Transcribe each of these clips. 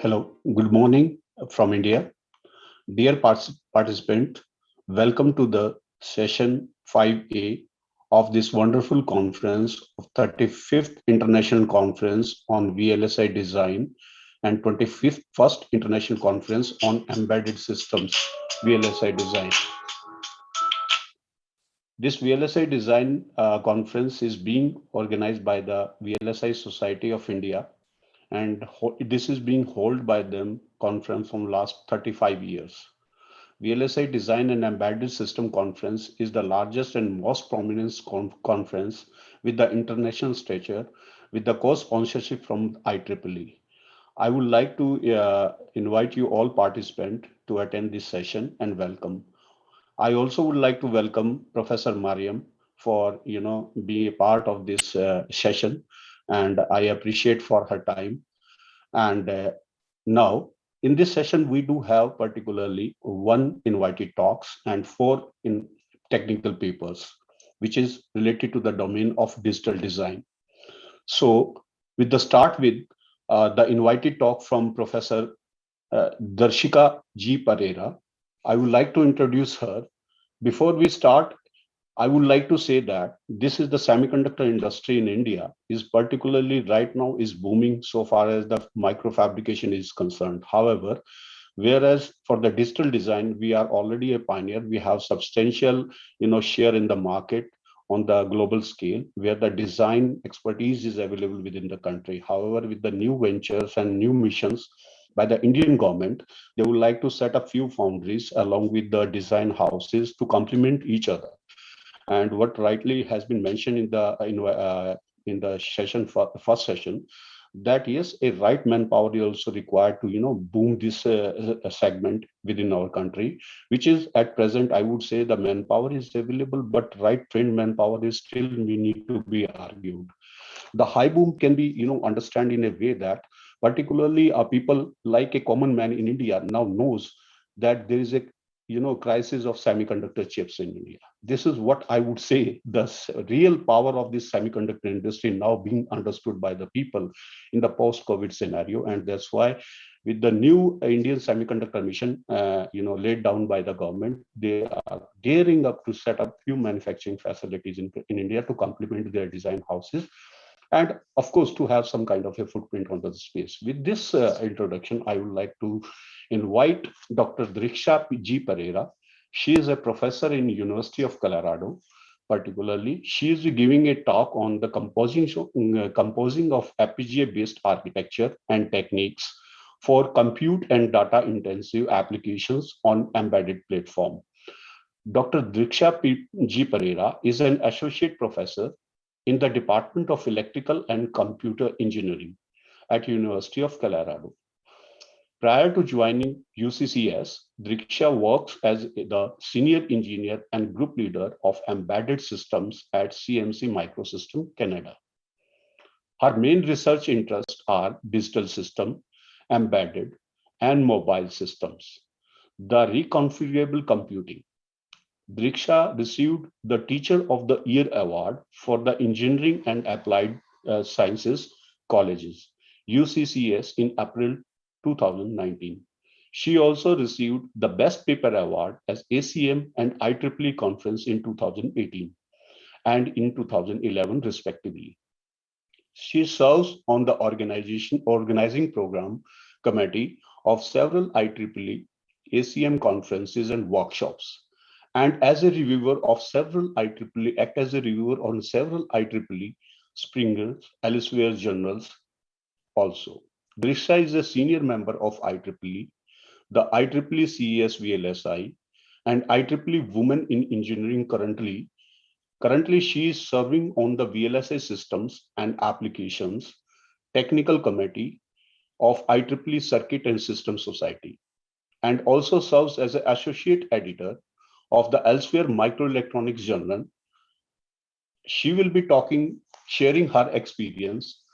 Hello, good morning from India. Dear participant, welcome to the session 5A of this wonderful conference of 35th International Conference on VLSI Design and 25th First International Conference on Embedded Systems VLSI Design. This VLSI Design Conference is being organized by the VLSI Society of India, and this is being held by them conference from last 35 years. VLSI Design and Embedded System Conference is the largest and most prominent conference with the international stature with the co-sponsorship from IEEE. I would like to invite you all participants to attend this session and welcome. I also would like to welcome Professor Mariam for being a part of this session, and I appreciate for her time. And now, in this session, we do have particularly one invited talks and four in technical papers, which is related to the domain of digital design. So, with the start with the invited talk from Professor Darshika G. Pereira, I would like to introduce her. Before we start, I would like to say that this is the semiconductor industry in India is particularly right now is booming so far as the microfabrication is concerned. However, whereas for the digital design, we are already a pioneer. We have substantial, share in the market on the global scale where the design expertise is available within the country. However, with the new ventures and new missions by the Indian government, they would like to set up few foundries along with the design houses to complement each other. And what rightly has been mentioned in the session first session, that yes, a right manpower is also required to boom this segment within our country, which is at present I would say the manpower is available, but right trained manpower is still we need to be argued. The high boom can be understand in a way that particularly people like a common man in India now knows that there is a crisis of semiconductor chips in India. This is what I would say the real power of this semiconductor industry now being understood by the people in the post COVID scenario. And that's why with the new Indian semiconductor mission laid down by the government, they are gearing up to set up few manufacturing facilities in India to complement their design houses, and of course to have some kind of a footprint on the space. With this introduction, I would like to invite Dr. Driksha G. Pereira. She is a professor in University of Colorado. Particularly, she is giving a talk on the composing of FPGA-based architecture and techniques for compute and data intensive applications on embedded platform. Dr. Driksha G. Pereira is an associate professor in the Department of Electrical and Computer Engineering at University of Colorado. Prior to joining UCCS, Driksha works as the senior engineer and group leader of embedded systems at CMC Microsystem, Canada. Her main research interests are digital system, embedded, and mobile systems. The reconfigurable computing. Driksha received the Teacher of the Year Award for the Engineering and Applied Sciences Colleges, UCCS, in April 2019. She also received the Best Paper Award as ACM and IEEE Conference in 2018 and in 2011, respectively. She serves on the organizing program committee of several IEEE ACM conferences and workshops, and as a reviewer of several IEEE, act as a reviewer on several IEEE Springers, Elsevier journals also. Drisha is a senior member of IEEE, the IEEE CES VLSI, and IEEE Women in Engineering currently. Currently, she is serving on the VLSI Systems and Applications Technical Committee of IEEE Circuit and System Society, and also serves as an associate editor of the Elsevier Microelectronics Journal. She will be sharing her experience,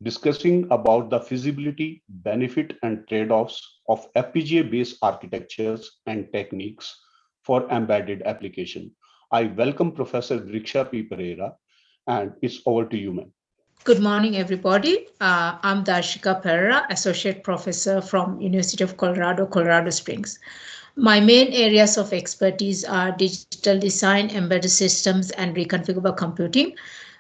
discussing about the feasibility, benefit, and trade-offs of FPGA-based architectures and techniques for embedded application. I welcome Professor Driksha P. Pereira, and it's over to you, ma'am. Good morning, everybody. I'm Darshika Pereira, Associate Professor from University of Colorado, Colorado Springs. My main areas of expertise are digital design, embedded systems, and reconfigurable computing.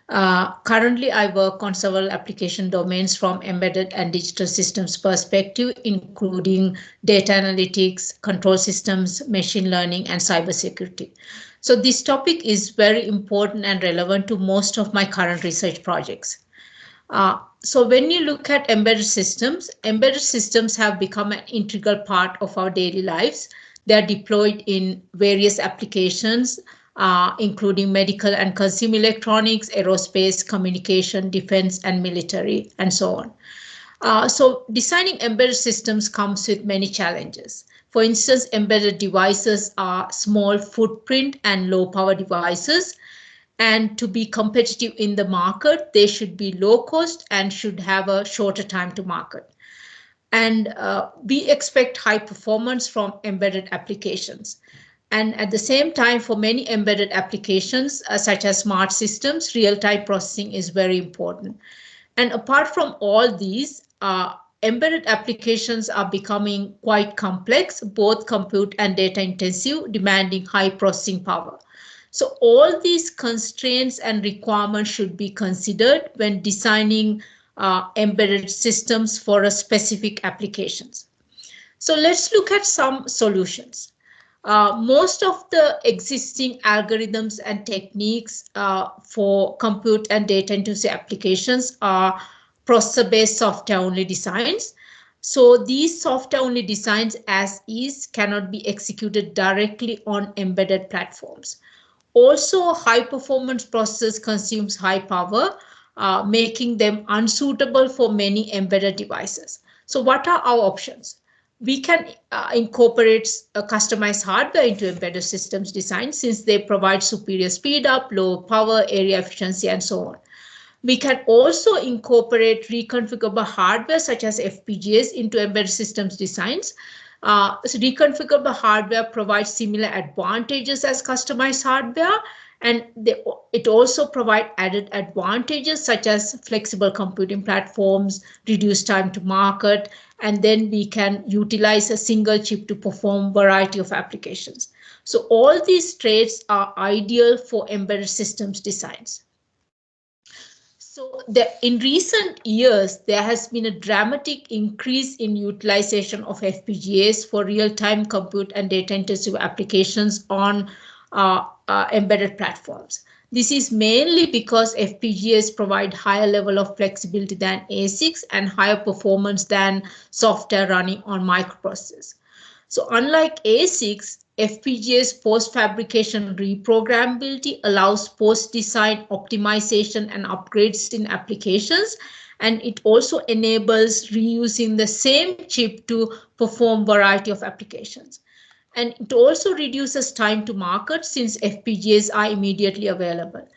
Currently, I work on several application domains from embedded and digital systems perspective, including data analytics, control systems, machine learning, and cybersecurity. So this topic is very important and relevant to most of my current research projects. So when you look at embedded systems have become an integral part of our daily lives. They are deployed in various applications, including medical and consumer electronics, aerospace, communication, defense, and military, and so on. So designing embedded systems comes with many challenges. For instance, embedded devices are small footprint and low power devices. And to be competitive in the market, they should be low cost and should have a shorter time to market. And we expect high performance from embedded applications. And at the same time, for many embedded applications, such as smart systems, real-time processing is very important. And apart from all these, embedded applications are becoming quite complex, both compute and data intensive, demanding high processing power. So all these constraints and requirements should be considered when designing embedded systems for a specific applications. So let's look at some solutions. Most of the existing algorithms and techniques for compute and data intensive applications are processor-based software-only designs. So these software-only designs as is cannot be executed directly on embedded platforms. Also, high-performance processors consumes high power, making them unsuitable for many embedded devices. So what are our options? We can incorporate customized hardware into embedded systems design since they provide superior speed up, low power, area efficiency, and so on. We can also incorporate reconfigurable hardware such as FPGAs into embedded systems designs. So reconfigurable hardware provides similar advantages as customized hardware, and it also provides added advantages such as flexible computing platforms, reduced time to market, and then we can utilize a single chip to perform a variety of applications. So all these traits are ideal for embedded systems designs. So in recent years, there has been a dramatic increase in utilization of FPGAs for real-time compute and data-intensive applications on embedded platforms. This is mainly because FPGAs provide higher level of flexibility than ASICs and higher performance than software running on microprocessors. So unlike ASICs, FPGA's post-fabrication reprogrammability allows post-design optimization and upgrades in applications, and it also enables reusing the same chip to perform variety of applications. And it also reduces time to market since FPGAs are immediately available.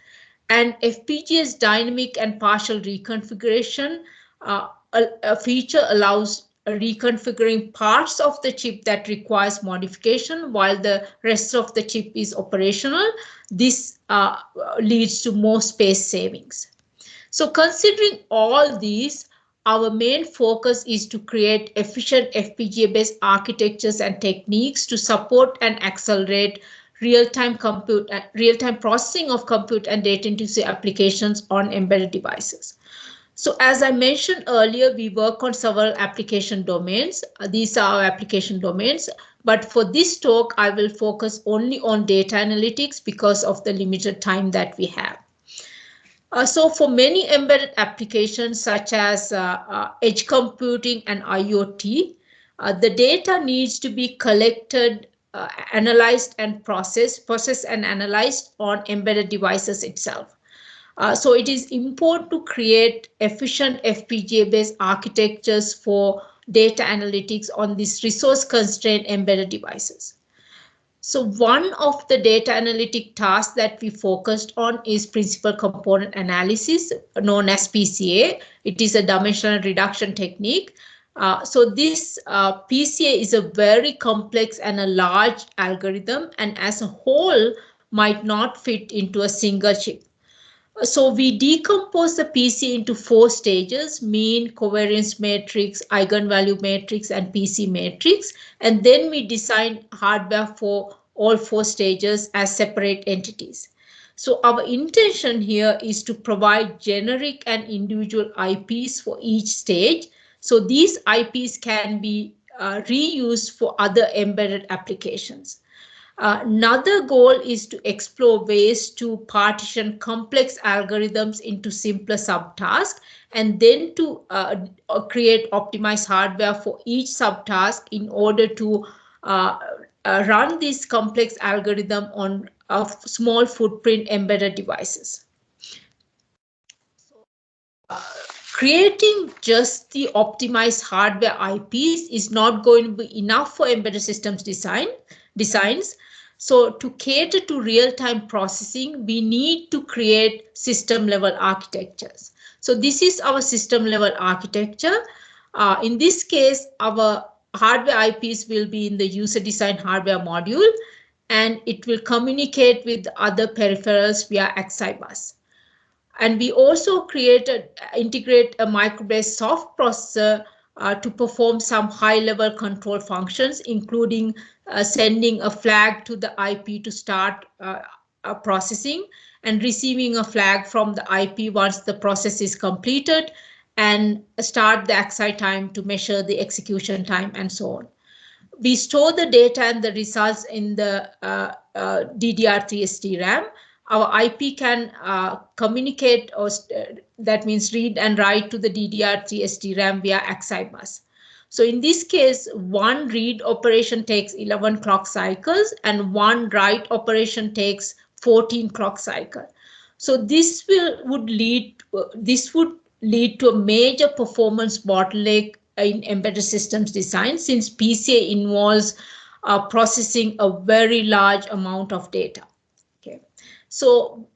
And FPGA's dynamic and partial reconfiguration a feature allows reconfiguring parts of the chip that requires modification while the rest of the chip is operational. This leads to more space savings. So considering all these, our main focus is to create efficient FPGA-based architectures and techniques to support and accelerate real-time processing of compute and data-intensive applications on embedded devices. So as I mentioned earlier, we work on several application domains. These are our application domains. But for this talk, I will focus only on data analytics because of the limited time that we have. So for many embedded applications such as edge computing and IoT, the data needs to be collected, analyzed and processed and analyzed on embedded devices itself. So it is important to create efficient FPGA-based architectures for data analytics on these resource-constrained embedded devices. So one of the data analytic tasks that we focused on is principal component analysis, known as PCA. It is a dimensional reduction technique. So this PCA is a very complex and a large algorithm, and as a whole might not fit into a single chip. So we decompose the PC into 4 stages: mean, covariance matrix, eigenvalue matrix, and PC matrix. And then we design hardware for all 4 stages as separate entities. So our intention here is to provide generic and individual IPs for each stage. So these IPs can be reused for other embedded applications. Another goal is to explore ways to partition complex algorithms into simpler subtasks, and then to create optimized hardware for each subtask in order to run this complex algorithm on small footprint embedded devices. Creating just the optimized hardware IPs is not going to be enough for embedded systems designs. So to cater to real-time processing, we need to create system-level architectures. So this is our system-level architecture. In this case, our hardware IPs will be in the user-design hardware module, and it will communicate with other peripherals via AXI bus. And we also integrate a micro-based soft processor to perform some high-level control functions, including sending a flag to the IP to start processing, and receiving a flag from the IP once the process is completed, and start the AXI time to measure the execution time, and so on. We store the data and the results in the DDR3 SDRAM. Our IP can communicate, or that means read and write to the DDR3 SDRAM via AXI bus. So in this case, one read operation takes 11 clock cycles and one write operation takes 14 clock cycles. So this would lead to a major performance bottleneck in embedded systems design, since PCA involves processing a very large amount of data. Okay. So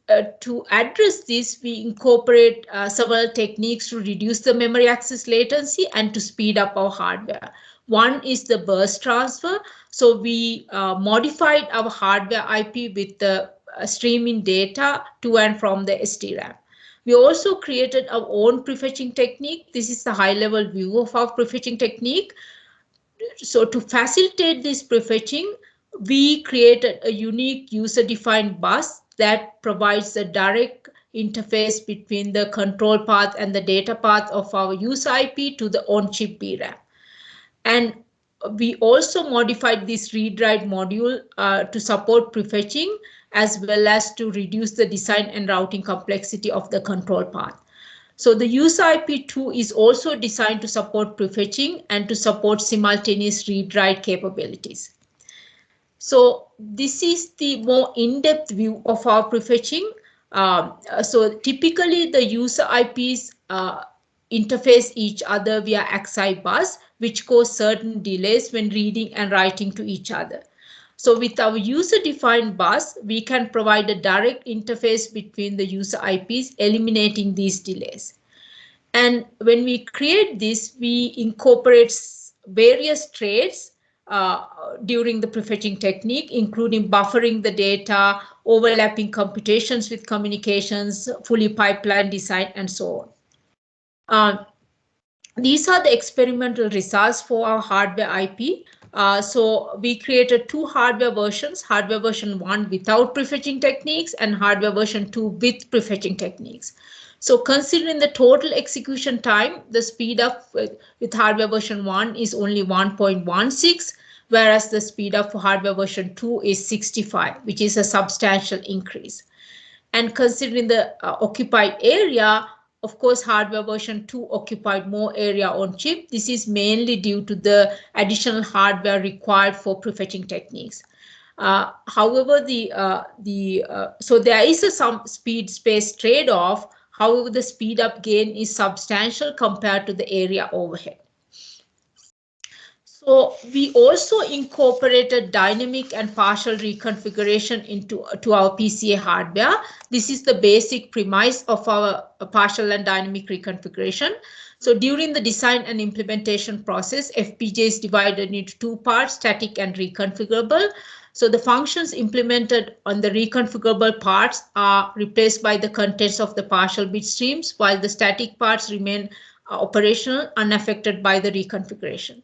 to address this, we incorporate several techniques to reduce the memory access latency and to speed up our hardware. One is the burst transfer. So we modified our hardware IP with the streaming data to and from the SDRAM. We also created our own prefetching technique. This is the high-level view of our prefetching technique. So to facilitate this prefetching, we created a unique user-defined bus that provides a direct interface between the control path and the data path of our user IP to the on-chip VRAM. And we also modified this read-write module to support prefetching, as well as to reduce the design and routing complexity of the control path. So the user IP2 is also designed to support prefetching and to support simultaneous read-write capabilities. So this is the more in-depth view of our prefetching. So typically the user IPs interface each other via AXI bus, which cause certain delays when reading and writing to each other. So with our user-defined bus, we can provide a direct interface between the user IPs, eliminating these delays. And when we create this, we incorporate various traits during the prefetching technique, including buffering the data, overlapping computations with communications, fully pipeline design, and so on. These are the experimental results for our hardware IP. So we created 2 hardware versions, hardware version 1 without prefetching techniques and hardware version 2 with prefetching techniques. So considering the total execution time, the speed up with hardware version 1 is only 1.16, whereas the speed up for hardware version 2 is 65, which is a substantial increase. And considering the occupied area, of course, hardware version 2 occupied more area on chip. This is mainly due to the additional hardware required for prefetching techniques. However, so there is some speed space trade-off. However, the speed up gain is substantial compared to the area overhead. So we also incorporated dynamic and partial reconfiguration into our PCA hardware. This is the basic premise of our partial and dynamic reconfiguration. So during the design and implementation process, FPGA is divided into 2 parts, static and reconfigurable. So the functions implemented on the reconfigurable parts are replaced by the contents of the partial bit streams, while the static parts remain operational, unaffected by the reconfiguration.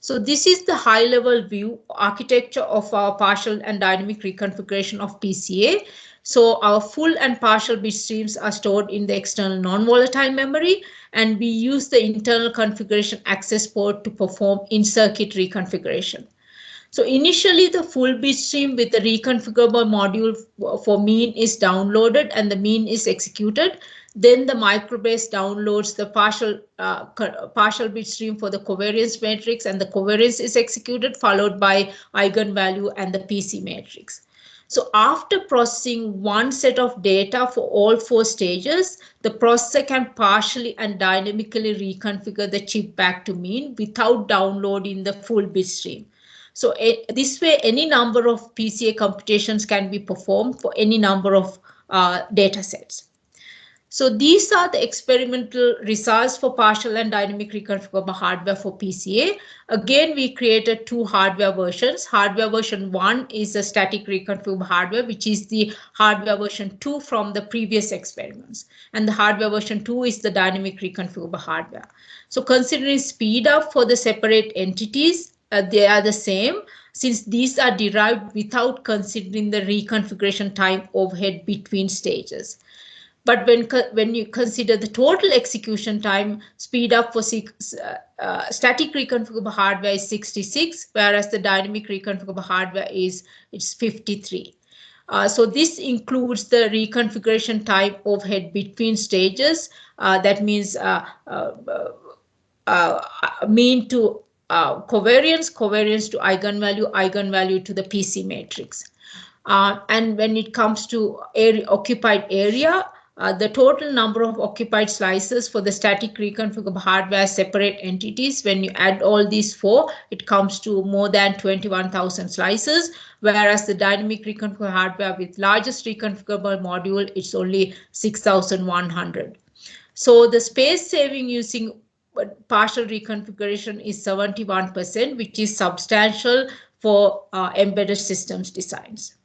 So this is the high-level view architecture of our partial and dynamic reconfiguration of PCA. So our full and partial bit streams are stored in the external non-volatile memory, and we use the internal configuration access port to perform in-circuit reconfiguration. So initially the full bit stream with the reconfigurable module for mean is downloaded and the mean is executed. Then the microbase downloads the partial bit stream for the covariance matrix, and the covariance is executed, followed by eigenvalue and the PC matrix. So after processing one set of data for all 4 stages, the processor can partially and dynamically reconfigure the chip back to mean without downloading the full bit stream. So this way, any number of PCA computations can be performed for any number of data sets. So these are the experimental results for partial and dynamic reconfigurable hardware for PCA. Again, we created 2 hardware versions. Hardware version 1 is a static reconfigurable hardware, which is the hardware version 2 from the previous experiments. And the hardware version 2 is the dynamic reconfigurable hardware. So considering speed up for the separate entities, they are the same, since these are derived without considering the reconfiguration time overhead between stages. But when you consider the total execution time, speed up for static reconfigurable hardware is 66, whereas the dynamic reconfigurable hardware is 53. So this includes the reconfiguration time overhead between stages. That means mean to covariance, covariance to eigenvalue, eigenvalue to the PC matrix. And when it comes to occupied area, the total number of occupied slices for the static reconfigurable hardware separate entities, when you add all these 4, it comes to more than 21,000 slices, whereas the dynamic reconfigurable hardware with largest reconfigurable module, it's only 6,100. So the space saving using partial reconfiguration is 71%, which is substantial for embedded systems designs.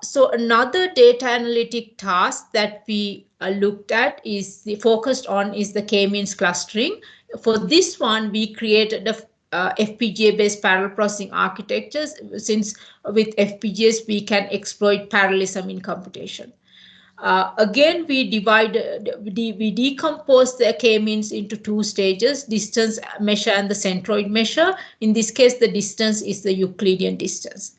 So another data analytic task that we looked at is focused on is the k-means clustering. For this one, we created a FPGA-based parallel processing architectures, since with FPGAs we can exploit parallelism in computation. Again, we decompose the k-means into 2 stages, distance measure and the centroid measure. In this case, the distance is the Euclidean distance.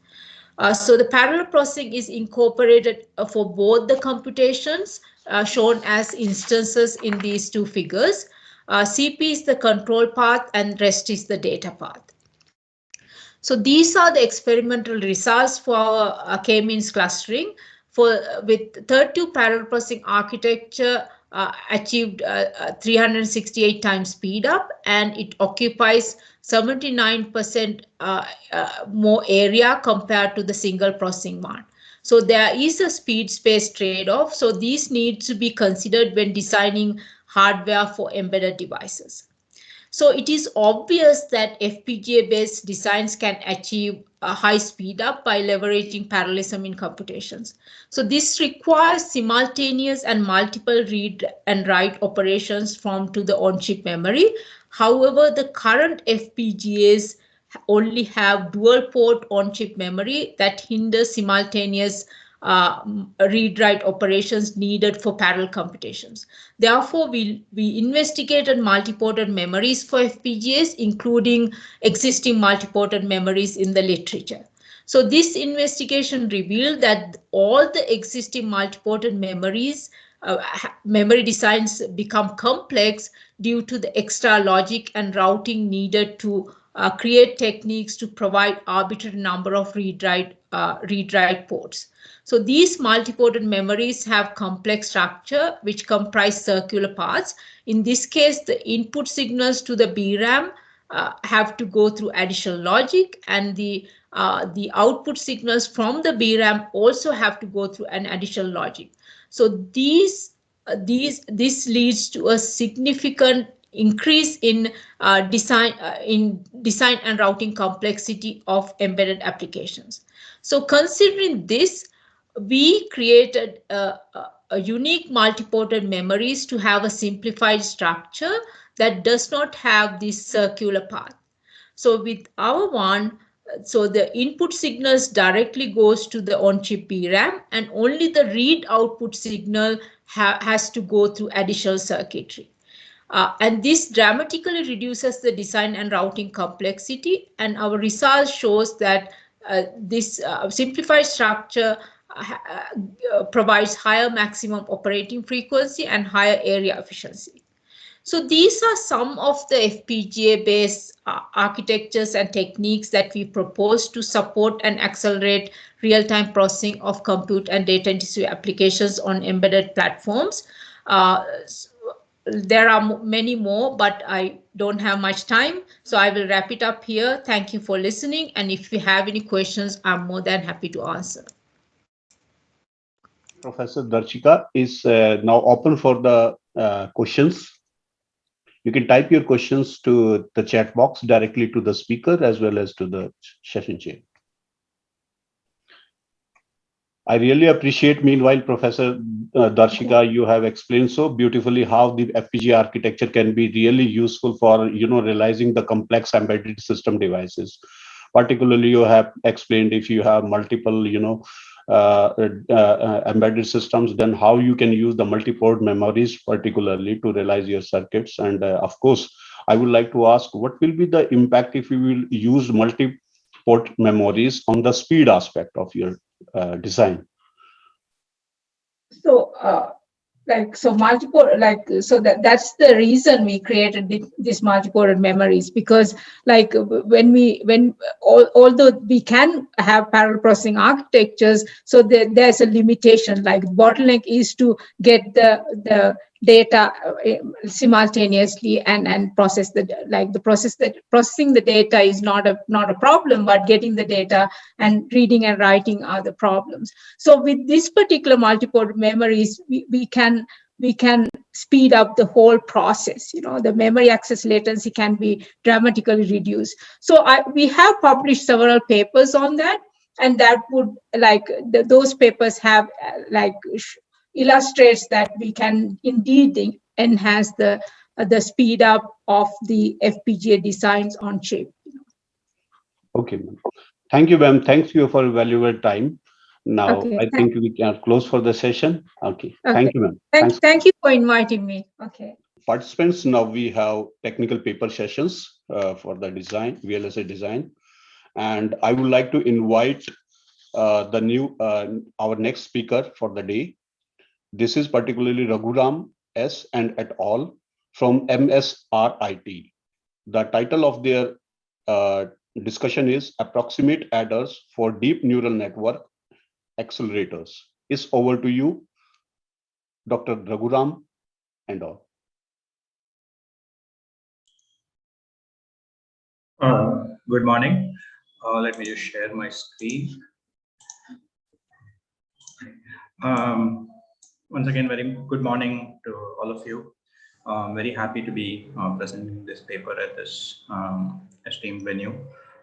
So the parallel processing is incorporated for both the computations shown as instances in these 2 figures. CP is the control path and rest is the data path. So these are the experimental results for our k-means clustering. With 32 parallel processing architecture achieved 368 times speed up, and it occupies 79% more area compared to the single processing one. So there is a speed space trade-off. So these need to be considered when designing hardware for embedded devices. So it is obvious that FPGA-based designs can achieve a high speed up by leveraging parallelism in computations. So this requires simultaneous and multiple read and write operations to the on-chip memory. However, the current FPGAs only have dual port on-chip memory that hinders simultaneous read-write operations needed for parallel computations. Therefore, we investigated multiported memories for FPGAs, including existing multiported memories in the literature. So this investigation revealed that all the existing multiported memories, memory designs become complex due to the extra logic and routing needed to create techniques to provide arbitrary number of read-write ports. So these multiported memories have complex structure which comprise circular paths. In this case, the input signals to the BRAM have to go through additional logic, and the output signals from the BRAM also have to go through an additional logic. So this leads to a significant increase in design and routing complexity of embedded applications. So considering this, we created a unique multi-ported memories to have a simplified structure that does not have this circular path. So with our one, so the input signals directly goes to the on-chip PRAM, and only the read output signal has to go through additional circuitry. And this dramatically reduces the design and routing complexity. And our result shows that this simplified structure provides higher maximum operating frequency and higher area efficiency. So these are some of the FPGA-based architectures and techniques that we propose to support and accelerate real-time processing of compute and data-intensive applications on embedded platforms. There are many more, but I don't have much time, so I will wrap it up here. Thank you for listening, and if you have any questions, I'm more than happy to answer. Professor Darshika is now open for the questions. You can type your questions to the chat box directly to the speaker as well as to the session chair. I really appreciate, meanwhile, Professor Darshika, you have explained so beautifully how the FPGA architecture can be really useful for, realizing the complex embedded system devices. Particularly, you have explained if you have multiple, embedded systems, then how you can use the multi-port memories particularly to realize your circuits. And of course, I would like to ask, what will be the impact if you will use multi-port memories on the speed aspect of your design? So that's the reason we created this multi-ported memories, because although we can have parallel processing architectures, so there's a limitation. Like bottleneck is to get the data simultaneously and process processing the data is not a problem, but getting the data and reading and writing are the problems. So with this particular multi-port memories, we can speed up the whole process. The memory access latency can be dramatically reduced. So we have published several papers on that, and that would those papers have illustrates that we can indeed enhance the speed up of the FPGA designs on chip. Okay, ma'am. Thank you, ma'am. Thank you for your valuable time. Now, okay, I think we can close for the session. Okay. Thank you, ma'am. Thank you for inviting me. Okay. Participants, now we have technical paper sessions for the design, VLSI design. And I would like to invite our next speaker for the day. This is particularly Raghuram S. and et al. From MSRIT. The title of their discussion is Approximate Adders for Deep Neural Network Accelerators. It's over to you, Dr. Raghuram and all. Good morning. Let me just share my screen. Once again, very good morning to all of you. I'm very happy to be presenting this paper at this esteemed venue.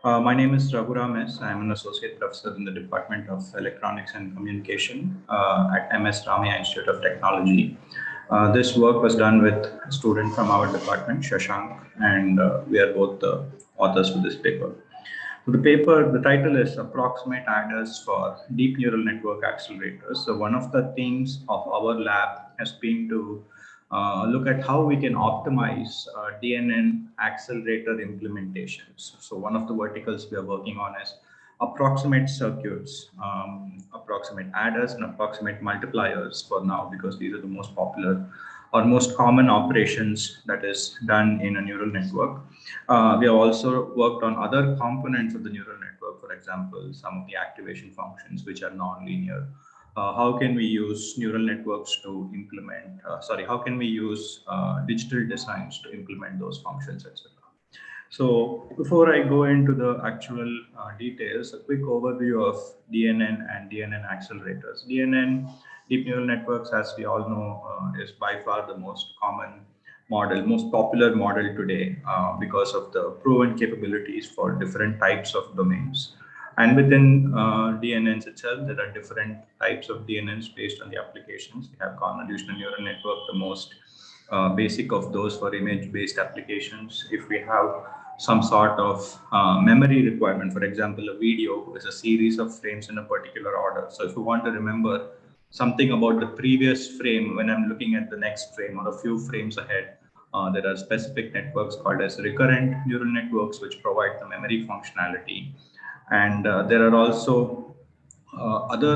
My name is Raghuram S. I'm an associate professor in the Department of Electronics and Communication at MS Ramaiah Institute of Technology. This work was done with a student from our department, Shashank, and we are both the authors for this paper. So the title is Approximate Adders for Deep Neural Network Accelerators. So one of the themes of our lab has been to look at how we can optimize DNN accelerator implementations. So one of the verticals we are working on is approximate circuits, approximate adders, and approximate multipliers for now, because these are the most popular or most common operations that is done in a neural network. We have also worked on other components of the neural network, for example, some of the activation functions which are non-linear. How can we use neural networks to implement, how can we use digital designs to implement those functions, etc. So before I go into the actual details, a quick overview of DNN and DNN accelerators. DNN, deep neural networks, as we all know, is by far the most common model, most popular model today because of the proven capabilities for different types of domains. And within DNNs itself, there are different types of DNNs based on the applications. We have convolutional neural network, the most basic of those for image-based applications. If we have some sort of memory requirement, for example, a video is a series of frames in a particular order. So if you want to remember something about the previous frame when I'm looking at the next frame or a few frames ahead, there are specific networks called as recurrent neural networks, which provide the memory functionality. And there are also other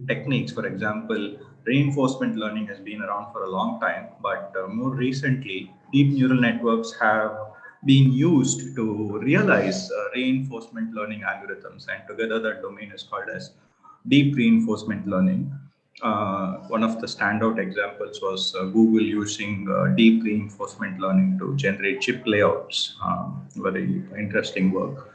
techniques. For example, reinforcement learning has been around for a long time, but more recently, deep neural networks have been used to realize reinforcement learning algorithms, and together that domain is called as deep reinforcement learning. One of the standout examples was Google using deep reinforcement learning to generate chip layouts. Very interesting work.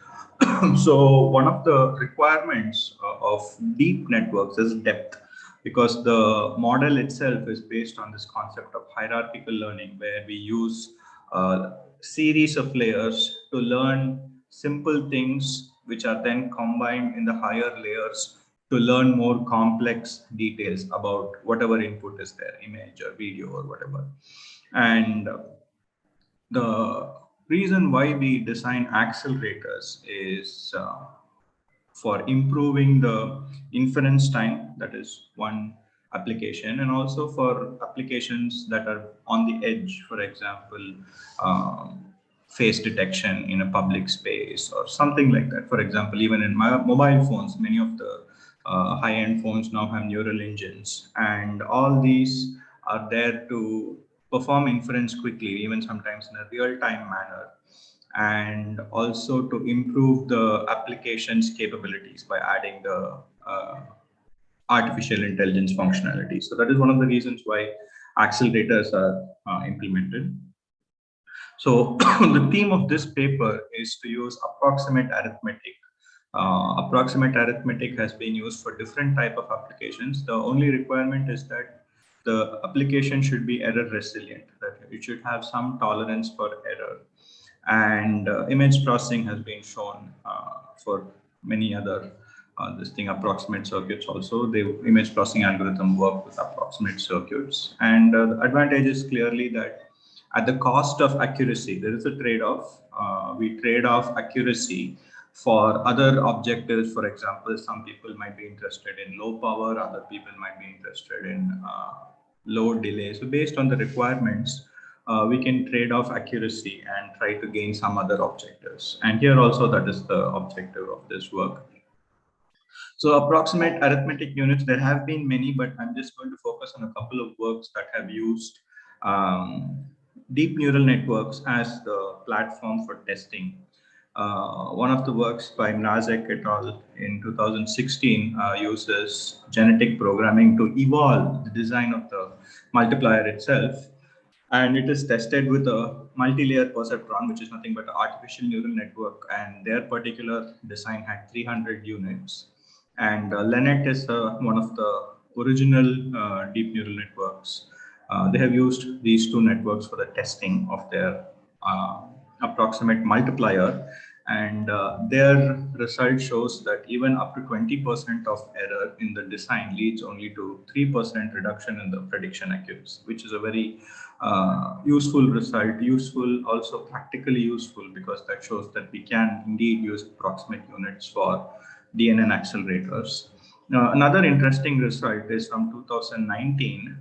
So one of the requirements of deep networks is depth, because the model itself is based on this concept of hierarchical learning, where we use a series of layers to learn simple things, which are then combined in the higher layers to learn more complex details about whatever input is there, image or video or whatever. And the reason why we design accelerators is for improving the inference time. That is one application, and also for applications that are on the edge, for example, face detection in a public space or something like that. For example, even in my mobile phones, many of the high-end phones now have neural engines, and all these are there to perform inference quickly, even sometimes in a real-time manner, and also to improve the application's capabilities by adding the artificial intelligence functionality. So that is one of the reasons why accelerators are implemented. So the theme of this paper is to use approximate arithmetic. Approximate arithmetic has been used for different type of applications. The only requirement is that the application should be error resilient, that it should have some tolerance for error. And image processing has been shown for many other approximate circuits also. The image processing algorithm work with approximate circuits. And the advantage is clearly that at the cost of accuracy, there is a trade-off. We trade off accuracy for other objectives. For example, some people might be interested in low power, other people might be interested in low delay. So based on the requirements, we can trade off accuracy and try to gain some other objectives. And here also that is the objective of this work. So approximate arithmetic units, there have been many, but I'm just going to focus on a couple of works that have used deep neural networks as the platform for testing. One of the works by Mrazek et al. In 2016 uses genetic programming to evolve the design of the multiplier itself. And it is tested with a multi-layer perceptron, which is nothing but an artificial neural network. And their particular design had 300 units. And LeNet is one of the original deep neural networks. They have used these two networks for the testing of their approximate multiplier. And their result shows that even up to 20% of error in the design leads only to 3% reduction in the prediction accuracy, which is a very useful result, also practically useful, because that shows that we can indeed use approximate units for DNN accelerators. Another interesting result is from 2019.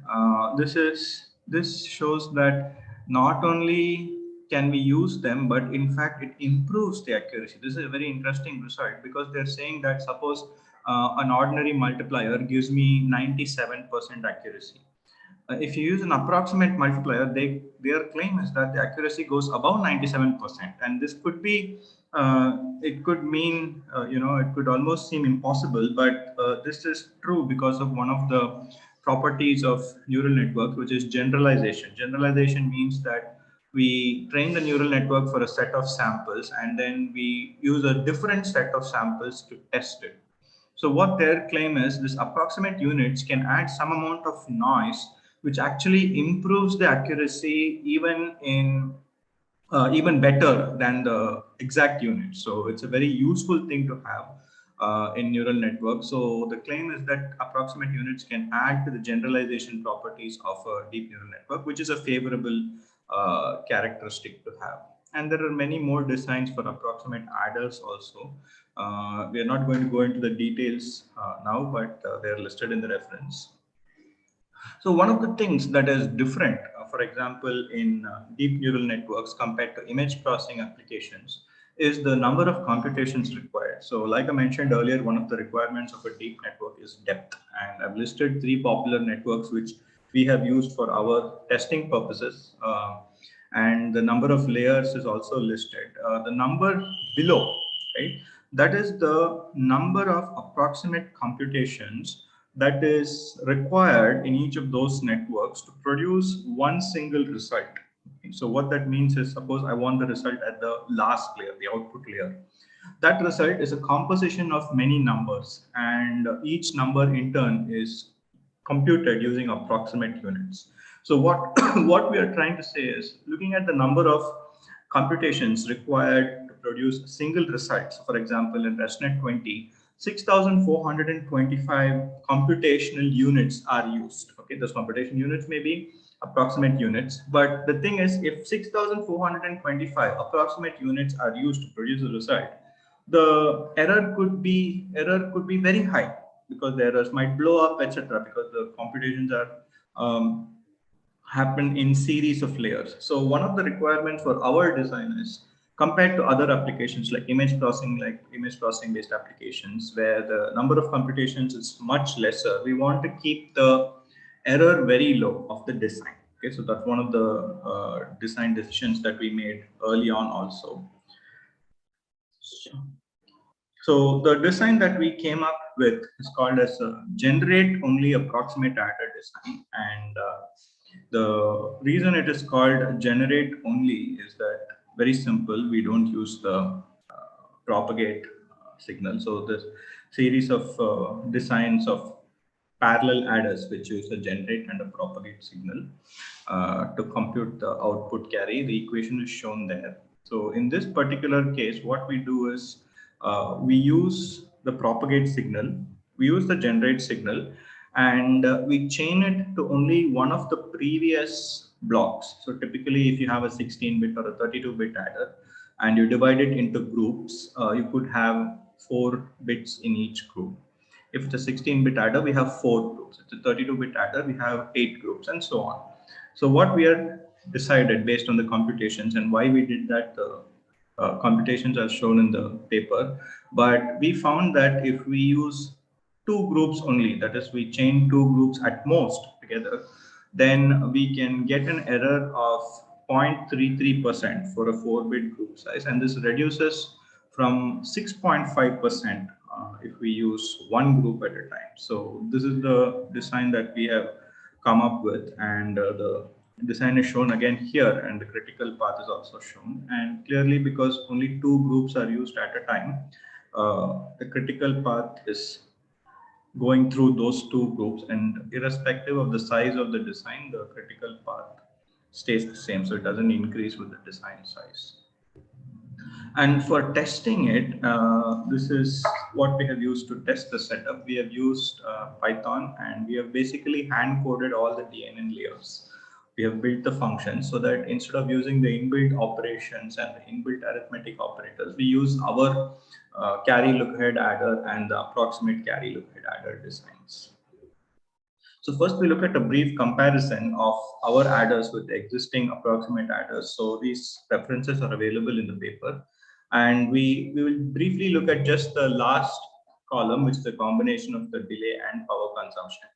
This shows that not only can we use them, but in fact it improves the accuracy. This is a very interesting result, because they're saying that suppose an ordinary multiplier gives me 97% accuracy. If you use an approximate multiplier, their claim is that the accuracy goes above 97%, and this could be it could mean it could almost seem impossible, but this is true because of one of the properties of neural network, which is generalization. Generalization means that we train the neural network for a set of samples, and then we use a different set of samples to test it. So what their claim is, this approximate units can add some amount of noise, which actually improves the accuracy even better than the exact unit. So it's a very useful thing to have in neural networks. So the claim is that approximate units can add to the generalization properties of a deep neural network, which is a favorable characteristic to have. And there are many more designs for approximate adders also. We are not going to go into the details now, but they're listed in the reference. So one of the things that is different, for example, in deep neural networks compared to image processing applications is the number of computations required. So like I mentioned earlier, one of the requirements of a deep network is depth. And I've listed 3 popular networks which we have used for our testing purposes. And the number of layers is also listed. The number below, right? That is the number of approximate computations that is required in each of those networks to produce one single result. So what that means is, suppose I want the result at the last layer, the output layer. That result is a composition of many numbers, and each number in turn is computed using approximate units. So what, what we are trying to say is, looking at the number of computations required to produce a single result. So for example, in ResNet 20, 6,425 computational units are used. Okay, those computation units may be approximate units, but the thing is, if 6,425 approximate units are used to produce a result, the error could be very high, because the errors might blow up, etc., because the computations are happen in series of layers. So one of the requirements for our design is, compared to other applications like image processing based applications, where the number of computations is much lesser, we want to keep the error very low of the design. Okay, so that's one of the design decisions that we made early on also. So the design that we came up with is called as a generate only approximate adder design. And the reason it is called generate only is that, very simple, we don't use the propagate signal. So this series of designs of parallel adders which use a generate and a propagate signal to compute the output carry. The equation is shown there. So in this particular case, what we do is we use the propagate signal, we use the generate signal, and we chain it to only one of the previous blocks. So typically, if you have a 16-bit or a 32-bit adder and you divide it into groups, you could have 4 bits in each group. If it's a 16-bit adder, we have 4 groups. It's a 32-bit adder, we have 8 groups, and so on. So what we have decided based on the computations, and why we did that, computations are shown in the paper, but we found that if we use 2 groups only, that is, we chain 2 groups at most together, then we can get an error of 0.33% for a 4-bit group size, and this reduces from 6.5% if we use 1 group at a time. So this is the design that we have come up with, and the design is shown again here, and the critical path is also shown. And clearly, because only 2 groups are used at a time, the critical path is going through those 2 groups, and irrespective of the size of the design, the critical path stays the same, so it doesn't increase with the design size. And for testing it, this is what we have used to test the setup. We have used Python, and we have basically hand coded all the DNN layers. We have built the functions so that instead of using the inbuilt operations and the inbuilt arithmetic operators, we use our carry look-ahead adder and the approximate carry look-ahead adder designs. So first we look at a brief comparison of our adders with the existing approximate adders. So these references are available in the paper. And we will briefly look at just the last column, which is a combination of the delay and power consumption.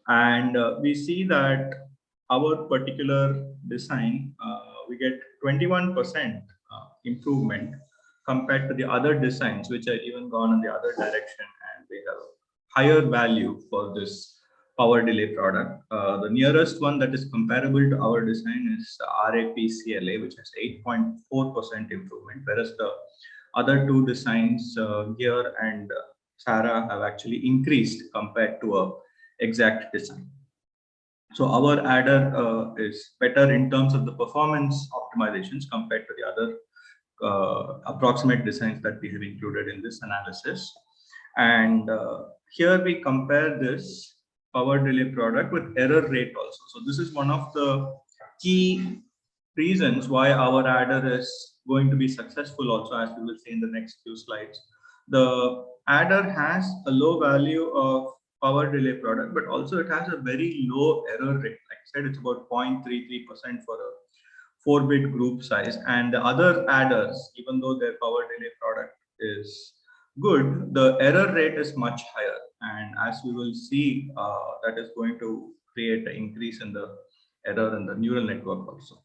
And we see that our particular design, we get 21% improvement compared to the other designs, which are even gone in the other direction, and they have higher value for this power delay product. The nearest one that is comparable to our design is RAP-CLA, which has 8.4% improvement, whereas the other 2 designs, Gear and Sarah, have actually increased compared to a exact design. So our adder is better in terms of the performance optimizations compared to the other approximate designs that we have included in this analysis. And here we compare this power delay product with error rate also. So this is one of the key reasons why our adder is going to be successful also, as we will see in the next few slides. The adder has a low value of power delay product, but also it has a very low error rate. Like I said, it's about 0.33% for a 4-bit group size. And the other adders, even though their power delay product is good, the error rate is much higher. And as we will see, that is going to create an increase in the error in the neural network also.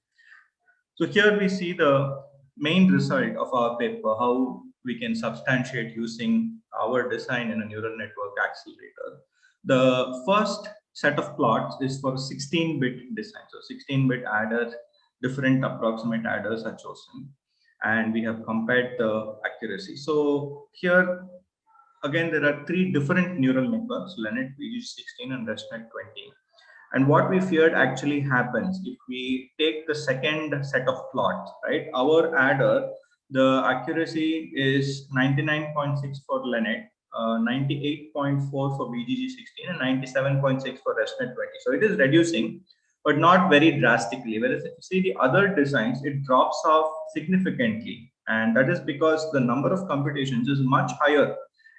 So here we see the main result of our paper, how we can substantiate using our design in a neural network accelerator. The first set of plots is for 16-bit design. So 16-bit adders, different approximate adders are chosen, and we have compared the accuracy. So here, again, there are 3 different neural networks, LeNet, VG16, and ResNet 20. And what we feared actually happens if we take the second set of plots, right? Our adder, the accuracy is 99.6 for LeNet, 98.4 for VGG16, and 97.6 for ResNet 20. So it is reducing, but not very drastically. Whereas if you see the other designs, it drops off significantly. And that is because the number of computations is much higher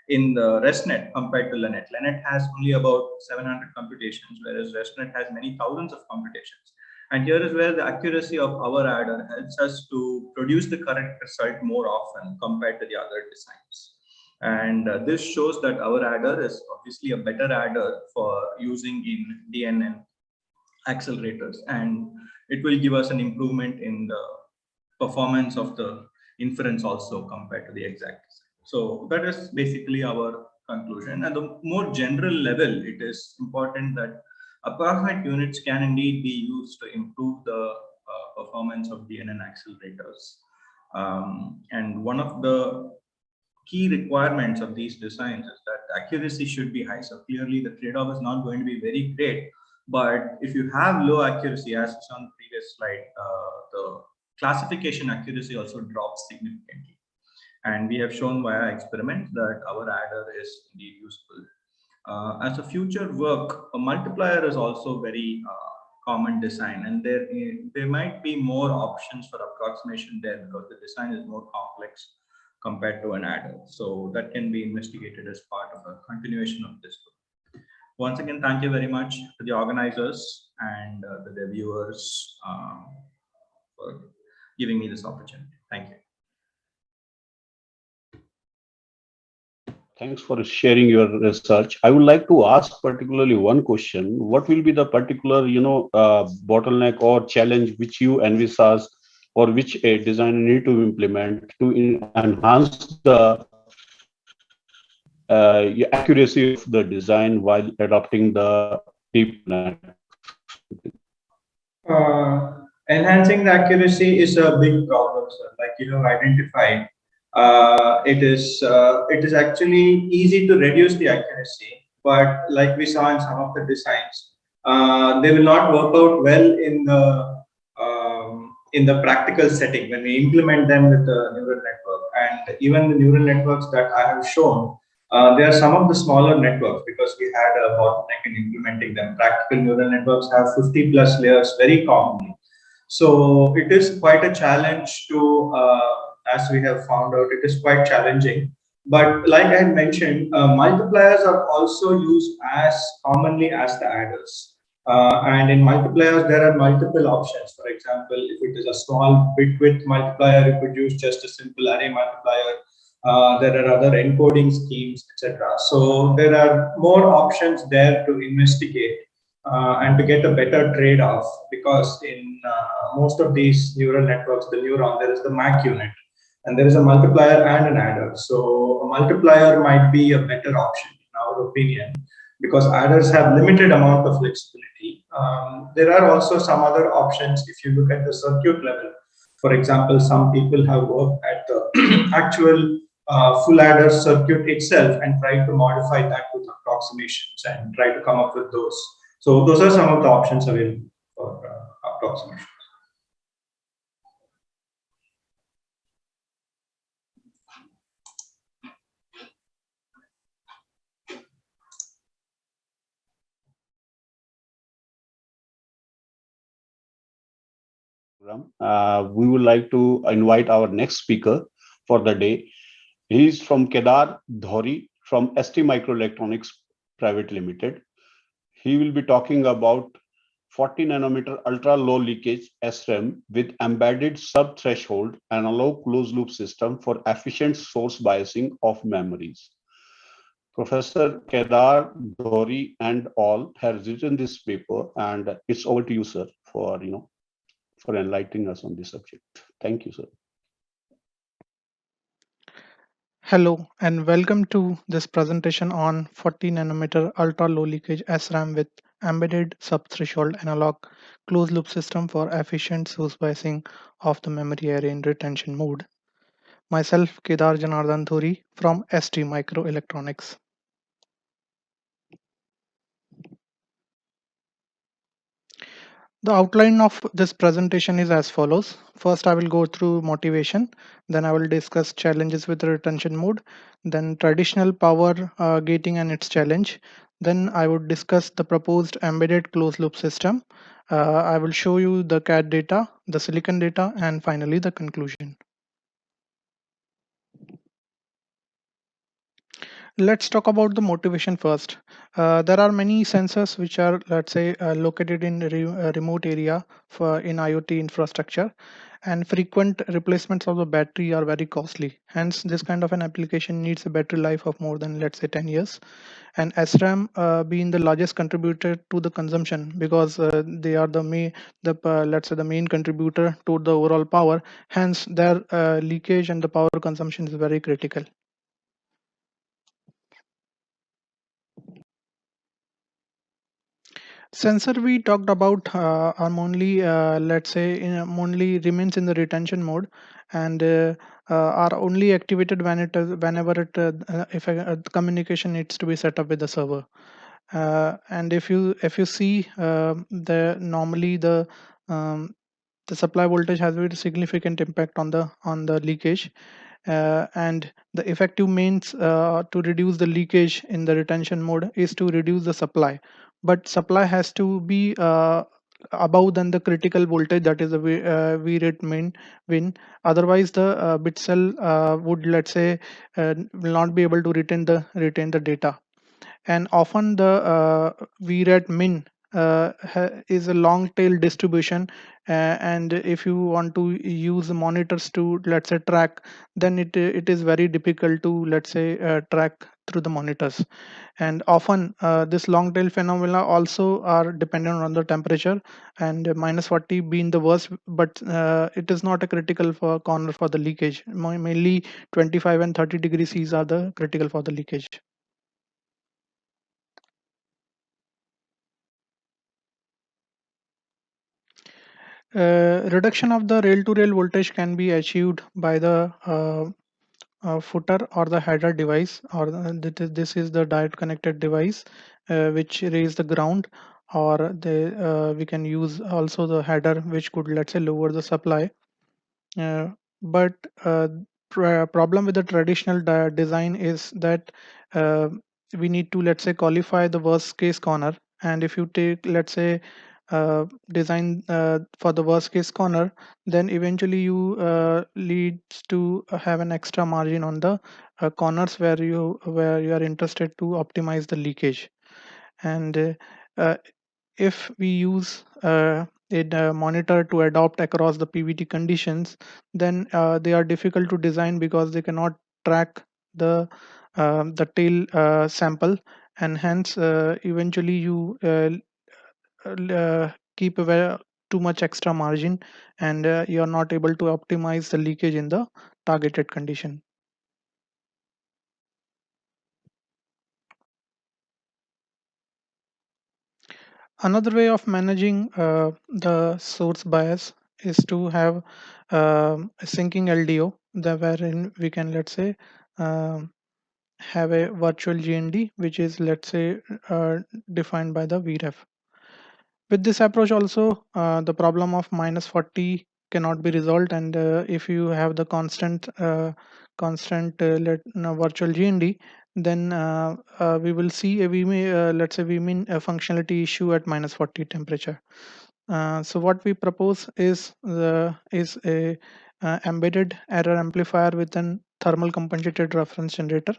in the ResNet compared to LeNet. LeNet has only about 700 computations, whereas ResNet has many thousands of computations. And here is where the accuracy of our adder helps us to produce the correct result more often compared to the other designs. And this shows that our adder is obviously a better adder for using in DNN accelerators, and it will give us an improvement in the performance of the inference also compared to the exact design. So that is basically our conclusion. At the more general level, it is important that approximate units can indeed be used to improve the performance of DNN accelerators. And one of the key requirements of these designs is that the accuracy should be high. So clearly the trade-off is not going to be very great, but if you have low accuracy, as was on the previous slide, the classification accuracy also drops significantly. And we have shown via experiments that our adder is indeed useful. As a future work, a multiplier is also very common design, and there might be more options for approximation there because the design is more complex compared to an adder. So that can be investigated as part of a continuation of this work. Once again, thank you very much to the organizers and the reviewers for giving me this opportunity. Thank you. Thanks for sharing your research. I would like to ask particularly one question. What will be the particular, bottleneck or challenge which you envisage or which a designer need to implement to enhance the accuracy of the design while adopting the deep learning? Enhancing the accuracy is a big problem, sir. Like you have identified, it is actually easy to reduce the accuracy, but like we saw in some of the designs, they will not work out well in the practical setting when we implement them with the neural network. And even the neural networks that I have shown, they are some of the smaller networks because we had a bottleneck in implementing them. Practical neural networks have 50+ layers very commonly. So it is quite a challenge to, as we have found out, it is quite challenging. But like I had mentioned, multipliers are also used as commonly as the adders. And in multipliers, there are multiple options. For example, if it is a small bit width multiplier, you could use just a simple array multiplier. There are other encoding schemes, etc. So there are more options there to investigate and to get a better trade-off, because in most of these neural networks, the neuron, there is the MAC unit, and there is a multiplier and an adder. So a multiplier might be a better option in our opinion, because adders have limited amount of flexibility. There are also some other options if you look at the circuit level. For example, some people have worked at the actual full adder circuit itself and tried to modify that with approximations and try to come up with those. So those are some of the options available for approximation. We would like to invite our next speaker for the day. He is from Kedar Dhori from ST Microelectronics Private Limited. He will be talking about 40 nanometer ultra low leakage SRAM with embedded sub-threshold analog closed loop system for efficient source biasing of memories. Professor Kedar Dhori and all has written this paper, and it's over to you, sir, for enlightening us on this subject. Thank you, sir. Hello and welcome to this presentation on 40 nanometer ultra low leakage SRAM with embedded sub-threshold analog closed loop system for efficient source biasing of the memory array in retention mode. Myself Kedar Janardhan Dhuri from ST Microelectronics. The outline of this presentation is as follows. First, I will go through motivation. Then I will discuss challenges with the retention mode. Then traditional power gating and its challenge. Then I would discuss the proposed embedded closed loop system. I will show you the CAD data, the silicon data, and finally the conclusion. Let's talk about the motivation first. There are many sensors which are, let's say, located in remote area for in IoT infrastructure, and frequent replacements of the battery are very costly. Hence, this kind of an application needs a battery life of more than, let's say, 10 years. And SRAM being the largest contributor to the consumption because they are the main, let's say, the main contributor to the overall power. Hence, their leakage and the power consumption is very critical. Sensor we talked about are only let's say only remains in the retention mode and are only activated when whenever if a communication needs to be set up with the server. And if you see normally the supply voltage has a very significant impact on the leakage, and the effective means to reduce the leakage in the retention mode is to reduce the supply, but supply has to be above than the critical voltage, that is the V-rate main win. Otherwise the bit cell would, let's say, will not be able to retain the data. And often the VRAT min is a long tail distribution, and if you want to use monitors to, let's say, track, then it is very difficult to, let's say, track through the monitors. And often this long tail phenomena also are dependent on the temperature, and minus 40 being the worst, but it is not a critical for corner for the leakage. Mainly 25 and 30 degrees C's are the critical for the leakage. Reduction of the rail-to-rail voltage can be achieved by the footer or the header device, or this is the direct connected device which raise the ground, or we can use also the header which could, let's say, lower the supply. Uh, but problem with the traditional design is that uh, we need to, let's say, qualify the worst case corner. And if you take, let's say, design for the worst case corner, then eventually you leads to have an extra margin on the corners where you are interested to optimize the leakage. And if we use a monitor to adopt across the PVT conditions, then they are difficult to design because they cannot track the tail sample, and hence eventually you keep a too much extra margin, and you are not able to optimize the leakage in the targeted condition. Another way of managing the source bias is to have a syncing LDO, wherein we can, let's say, um, have a virtual GND, which is, let's say, defined by the VREF. With this approach also, the problem of -40 cannot be resolved, and if you have the virtual GND, then we will see we may let's say we mean a functionality issue at -40 temperature. So what we propose is a embedded error amplifier with an thermal compensated reference generator,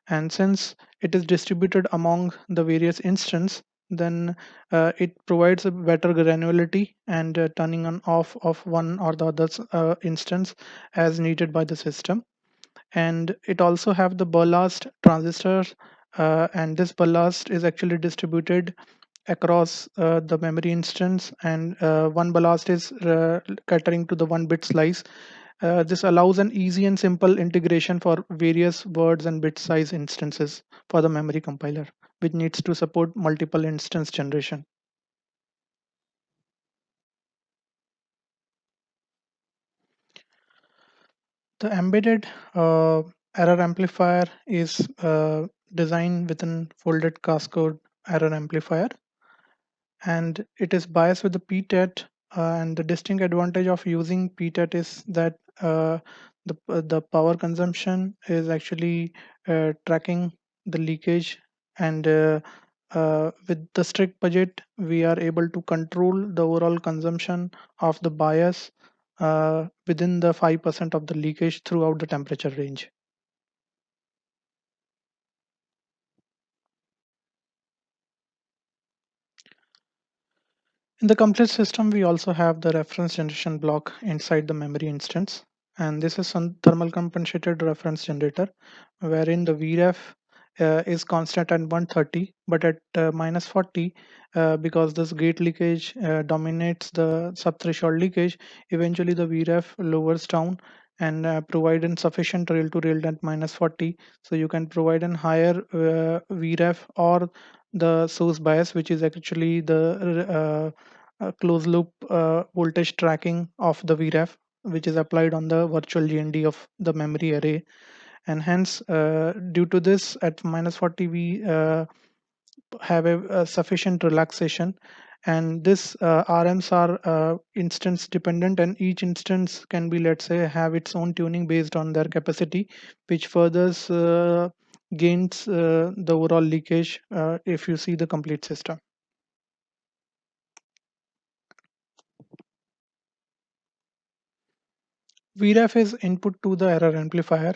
and since it is distributed among the various instance, then it provides a better granularity and turning on off of one or the other instance as needed by the system. And it also have the ballast transistors, and this ballast is actually distributed across the memory instance, and one ballast is catering to the 1 bit slice. This allows an easy and simple integration for various words and bit size instances for the memory compiler, which needs to support multiple instance generation. The embedded error amplifier is designed within folded cascade error amplifier, and it is biased with the PTET. And the distinct advantage of using PTET is that the power consumption is actually tracking the leakage, and with the strict budget, we are able to control the overall consumption of the bias within the 5% of the leakage throughout the temperature range. In the complete system, we also have the reference generation block inside the memory instance. And this is some thermal compensated reference generator, wherein the VREF is constant at 130, but at -40, because this gate leakage dominates the subthreshold leakage, eventually the VREF lowers down and provide insufficient rail to rail at -40. So you can provide an higher VREF or the source bias, which is actually the closed loop voltage tracking of the VREF, which is applied on the virtual GND of the memory array. And hence, due to this, at -40, we have a sufficient relaxation. And this RMs are instance dependent, and each instance can be, let's say, have its own tuning based on their capacity, which furthers gains the overall leakage if you see the complete system. VREF is input to the error amplifier,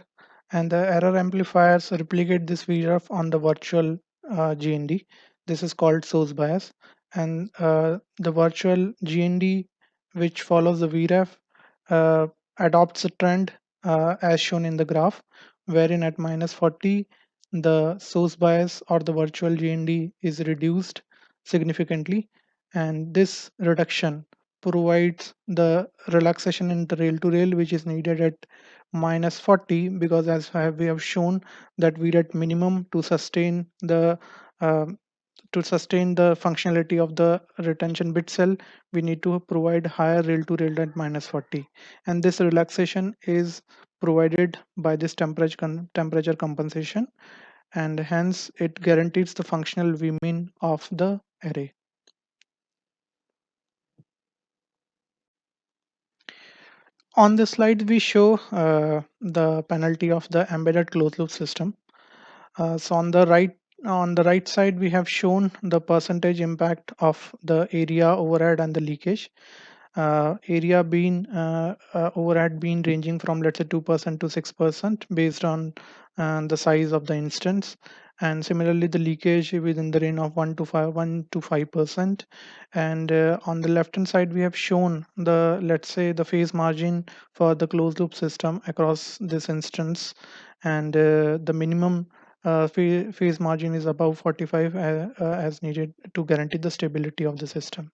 and the error amplifiers replicate this VREF on the virtual GND. This is called source bias, and the virtual GND, which follows the VREF, uh, adopts a trend as shown in the graph, wherein at -40, the source bias or the virtual GND is reduced significantly, and this reduction provides the relaxation in the rail to rail which is needed at -40, because as we have shown that we at minimum um, to sustain the functionality of the retention bit cell, we need to provide higher rail to rail at -40, and this relaxation is provided by this temperature compensation, and hence it guarantees the functional vmin of the array. On this slide, we show the penalty of the embedded closed loop system. So on the right side, we have shown the percentage impact of the area overhead and the leakage. Area being overhead being ranging from, let's say, 2% to 6% based on the size of the instance, and similarly the leakage within the range of 1 to 5%. And on the left hand side, we have shown the, let's say, the phase margin for the closed loop system across this instance, and the minimum phase margin is above 45 as needed to guarantee the stability of the system.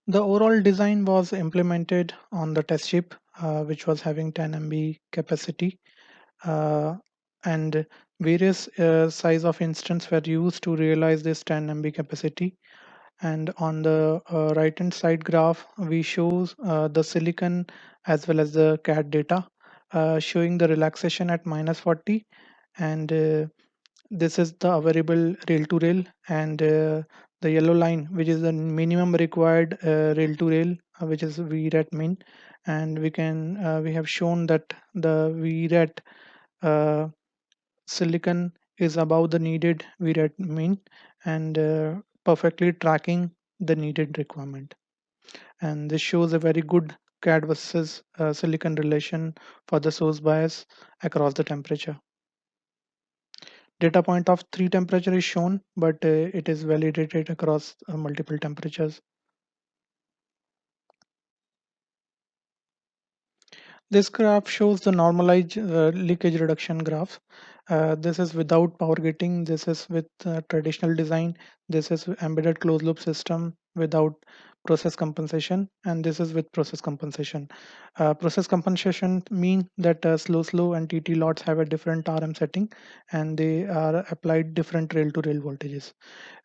The overall design was implemented on the test chip, which was having 10 MB capacity, uh, and various size of instance were used to realize this 10 MB capacity. And on the right hand side graph, we shows the silicon as well as the CAD data, showing the relaxation at -40. And this is the variable rail to rail, and the yellow line, which is the minimum required rail to rail, which is VRAT min. And we have shown that the VRAT silicon is above the needed VRAT min, and perfectly tracking the needed requirement. And this shows a very good CAD versus silicon relation for the source bias across the temperature. Data point of 3 temperature is shown, but it is validated across multiple temperatures. This graph shows the normalized leakage reduction graph. This is without power gating. This is with traditional design. This is embedded closed loop system without process compensation, and this is with process compensation. Process compensation mean that slow and TT lots have a different RM setting, and they are applied different rail to rail voltages.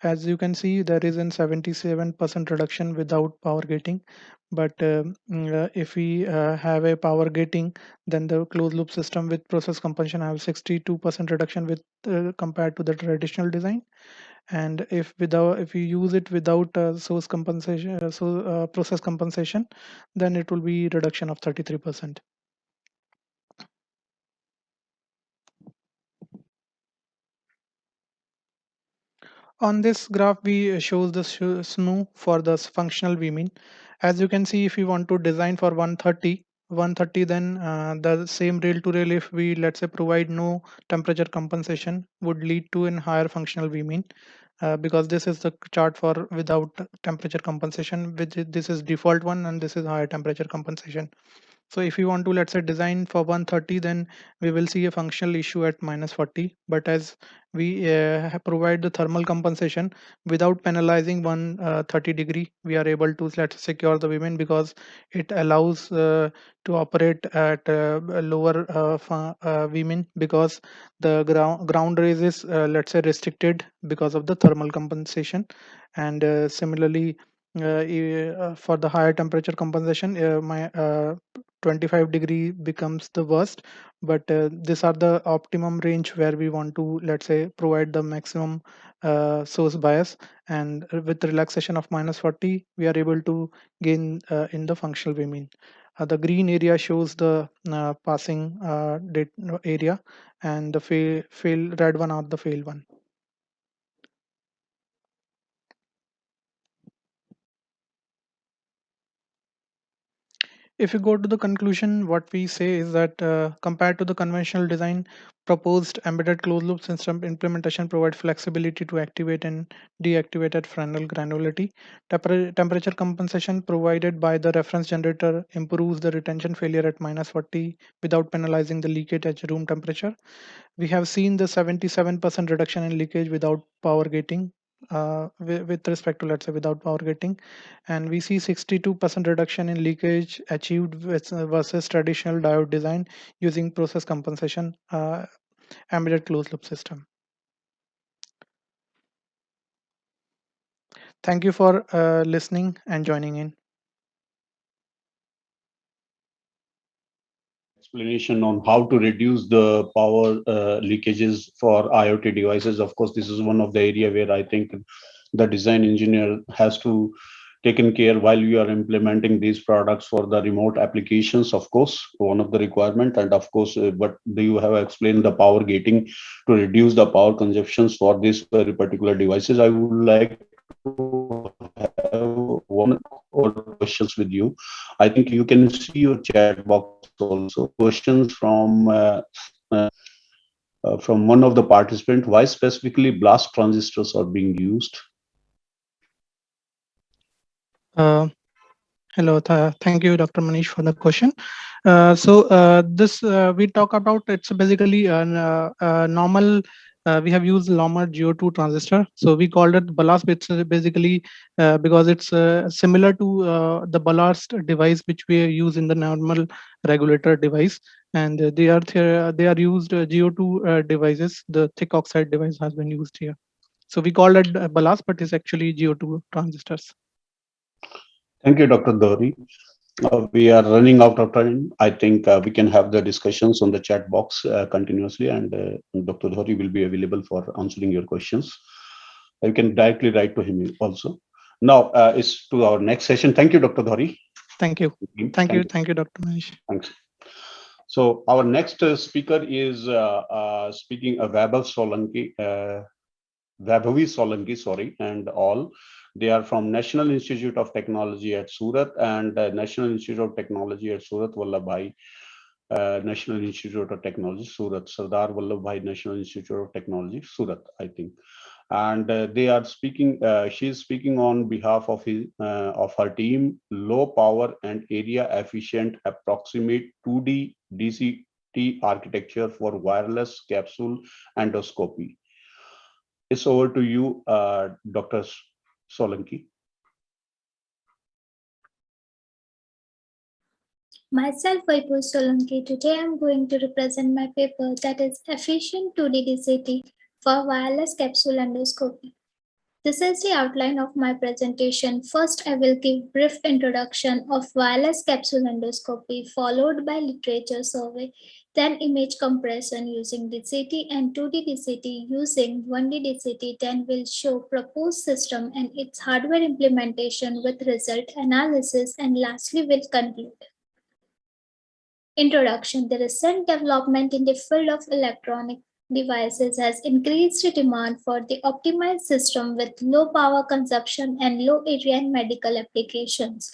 As you can see, there is a 77% reduction without power gating. But if we have a power gating, then the closed loop system with process compensation have 62% reduction with compared to the traditional design. And if you use it without source compensation, process compensation, then it will be reduction of 33%. On this graph, we shows the SNU for the functional vmin. As you can see, if you want to design for 130, then the same rail to rail, if we let's say provide no temperature compensation, would lead to an higher functional vmin. Because this is the chart for without temperature compensation, this is default one, and this is higher temperature compensation. So if you want to, let's say, design for 130, then we will see a functional issue at -40. But as we provide the thermal compensation without penalizing 130 degree, we are able to, let's say, secure the women, because it allows to operate at a lower women, because the ground raise is, let's say, restricted because of the thermal compensation. And similarly, for the higher temperature compensation, my 25 degree becomes the worst. But these are the optimum range where we want to, let's say, provide the maximum source bias. And with relaxation of -40, we are able to gain in the functional mean. The green area shows the passing area, and the fail red one or the fail one. If you go to the conclusion, what we say is that compared to the conventional design, proposed embedded closed loop system implementation provide flexibility to activate and deactivate at Fresnel granularity. Temperature compensation provided by the reference generator improves the retention failure at -40 without penalizing the leakage at room temperature. We have seen the 77% reduction in leakage without power gating, with respect to, let's say, without power gating. And we see 62% reduction in leakage achieved versus traditional diode design using process compensation embedded closed loop system. Thank you for listening and joining in. Explanation on how to reduce the power leakages for IoT devices. Of course, this is one of the area where I think the design engineer has to taken care while you are implementing these products for the remote applications. Of course, one of the requirement, and of course, but do you have explained the power gating to reduce the power consumptions for these very particular devices? I would like to have one or questions with you. I think you can see your chat box also. Questions uh, from one of the participants. Why specifically blast transistors are being used? Uh, Hello, thank you, Dr. Manish, for the question. This we talk about, it's basically a normal. We have used normal GO2 transistor, so we called it ballast. It's basically because it's similar to the ballast device which we use in the normal regulator device, and they are used GO2 devices. The thick oxide device has been used here. So we called it ballast, but it's actually GO2 transistors. Thank you, Dr. Dori. We are running out of time. I think we can have the discussions on the chat box continuously, and Dr. Dori will be available for answering your questions. You can directly write to him also. Now is to our next session. Thank you, Dr. Dori. Thank you. Thank you, Dr. Manish. Thanks. So our next speaker is speaking Vaibhav Solanki, Vaibhavi Solanki, sorry, and all. They are from National Institute of Technology at Surat and National Institute of Technology at Surat Vallabhbhai, National Institute of Technology, Surat, Sardar Vallabhbhai National Institute of Technology, Surat, I think. And they are speaking, she is speaking on behalf of her team, low power and area efficient approximate 2D DCT architecture for wireless capsule endoscopy. It's over to you, Dr. Solanki. Myself, Vaibhav Solanki. Today I'm going to represent my paper that is Efficient 2D DCT for Wireless Capsule Endoscopy. This is the outline of my presentation. First, I will give brief introduction of wireless capsule endoscopy, followed by literature survey, then image compression using DCT and 2D DCT using 1D DCT, then will show proposed system and its hardware implementation with result analysis, and lastly will conclude. Introduction. The recent development in the field of electronic devices has increased the demand for the optimized system with low power consumption and low area in medical applications.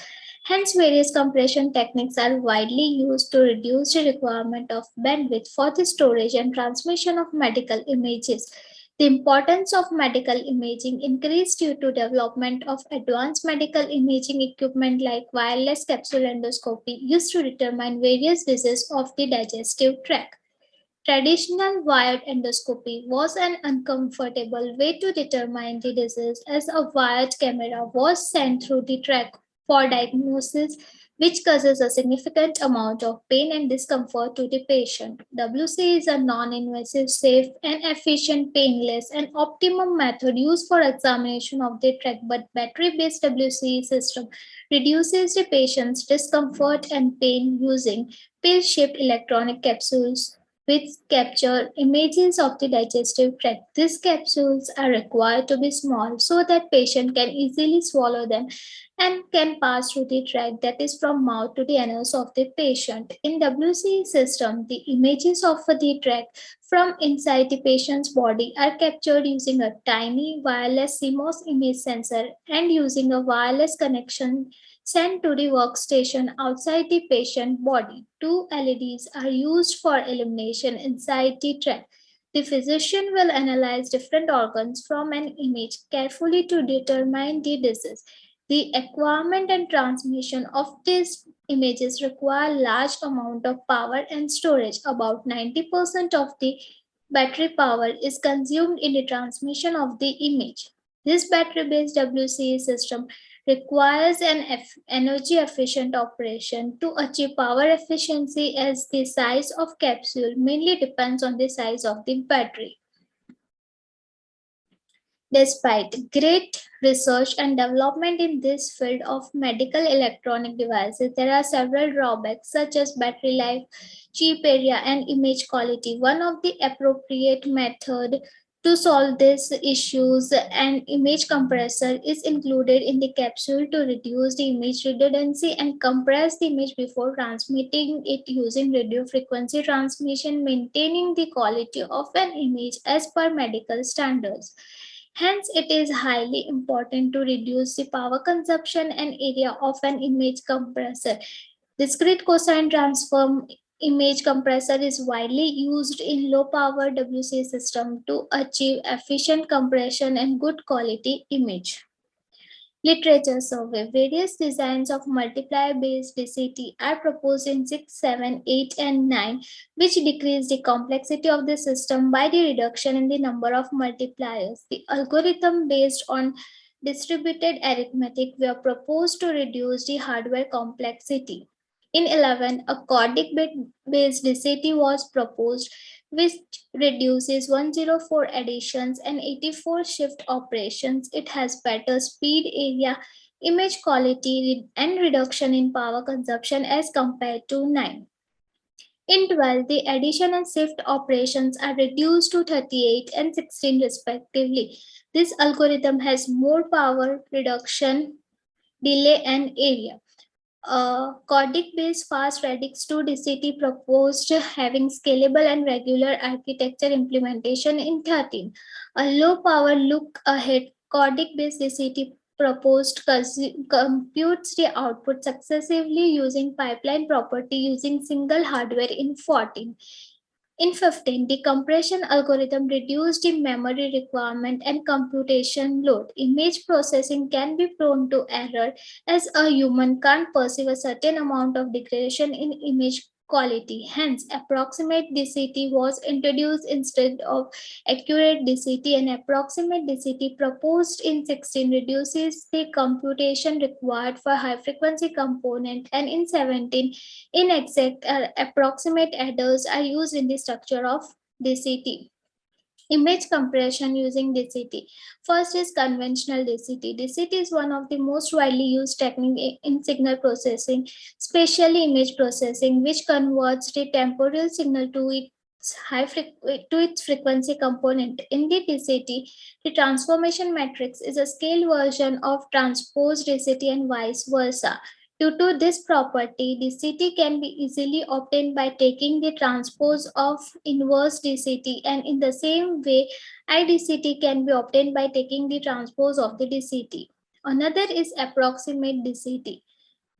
Hence, various compression techniques are widely used to reduce the requirement of bandwidth for the storage and transmission of medical images. The importance of medical imaging increased due to development of advanced medical imaging equipment like wireless capsule endoscopy used to determine various diseases of the digestive tract. Traditional wired endoscopy was an uncomfortable way to determine the disease as a wired camera was sent through the tract for diagnosis, which causes a significant amount of pain and discomfort to the patient. WC is a non-invasive, safe, and efficient, painless, and optimum method used for examination of the tract, but battery-based WC system reduces the patient's discomfort and pain using pill-shaped electronic capsules which capture images of the digestive tract. These capsules are required to be small so that patient can easily swallow them and can pass through the tract, that is from mouth to the anus of the patient. In WCE system, the images of the tract from inside the patient's body are captured using a tiny wireless CMOS image sensor and using a wireless connection sent to the workstation outside the patient body. Two LEDs are used for illumination inside the tract. The physician will analyze different organs from an image carefully to determine the disease. The acquirement and transmission of these images require large amount of power and storage. About 90% of the battery power is consumed in the transmission of the image. This battery-based WCE system requires an energy efficient operation. To achieve power efficiency, as the size of capsule mainly depends on the size of the battery. Despite great research and development in this field of medical electronic devices, there are several drawbacks such as battery life, cheap area, and image quality. One of the appropriate methods to solve these issues, an image compressor is included in the capsule to reduce the image redundancy and compress the image before transmitting it using radio frequency transmission, maintaining the quality of an image as per medical standards. Hence, it is highly important to reduce the power consumption and area of an image compressor. Discrete cosine transform image compressor is widely used in low power WC system to achieve efficient compression and good quality image. Literature survey. Various designs of multiplier-based DCT are proposed in 6, 7, 8, and 9, which decrease the complexity of the system by the reduction in the number of multipliers. The algorithm based on distributed arithmetic were proposed to reduce the hardware complexity. In 11, a Cordic bit-based DCT was proposed, which reduces 104 additions and 84 shift operations. It has better speed, area, image quality, and reduction in power consumption as compared to 9. In 12, the addition and shift operations are reduced to 38 and 16 respectively. This algorithm has more power reduction, delay, and area. Cordic-based fast Radix 2 DCT proposed having scalable and regular architecture implementation in 13. A low-power look-ahead Cordic-based DCT proposed computes the output successively using pipeline property using single hardware in 14. In 15, the compression algorithm reduced the memory requirement and computation load. Image processing can be prone to error as a human can't perceive a certain amount of degradation in image quality. Hence, approximate DCT was introduced instead of accurate DCT, and approximate DCT proposed in 16 reduces the computation required for high frequency component, and in 17, inexact approximate adders are used in the structure of DCT. Image compression using DCT. First is conventional DCT. DCT is one of the most widely used technique in signal processing, especially image processing, which converts the temporal signal to its frequency component. In the DCT, the transformation matrix is a scale version of transposed DCT and vice versa. Due to this property, DCT can be easily obtained by taking the transpose of inverse DCT, and in the same way, IDCT can be obtained by taking the transpose of the DCT. Another is approximate DCT.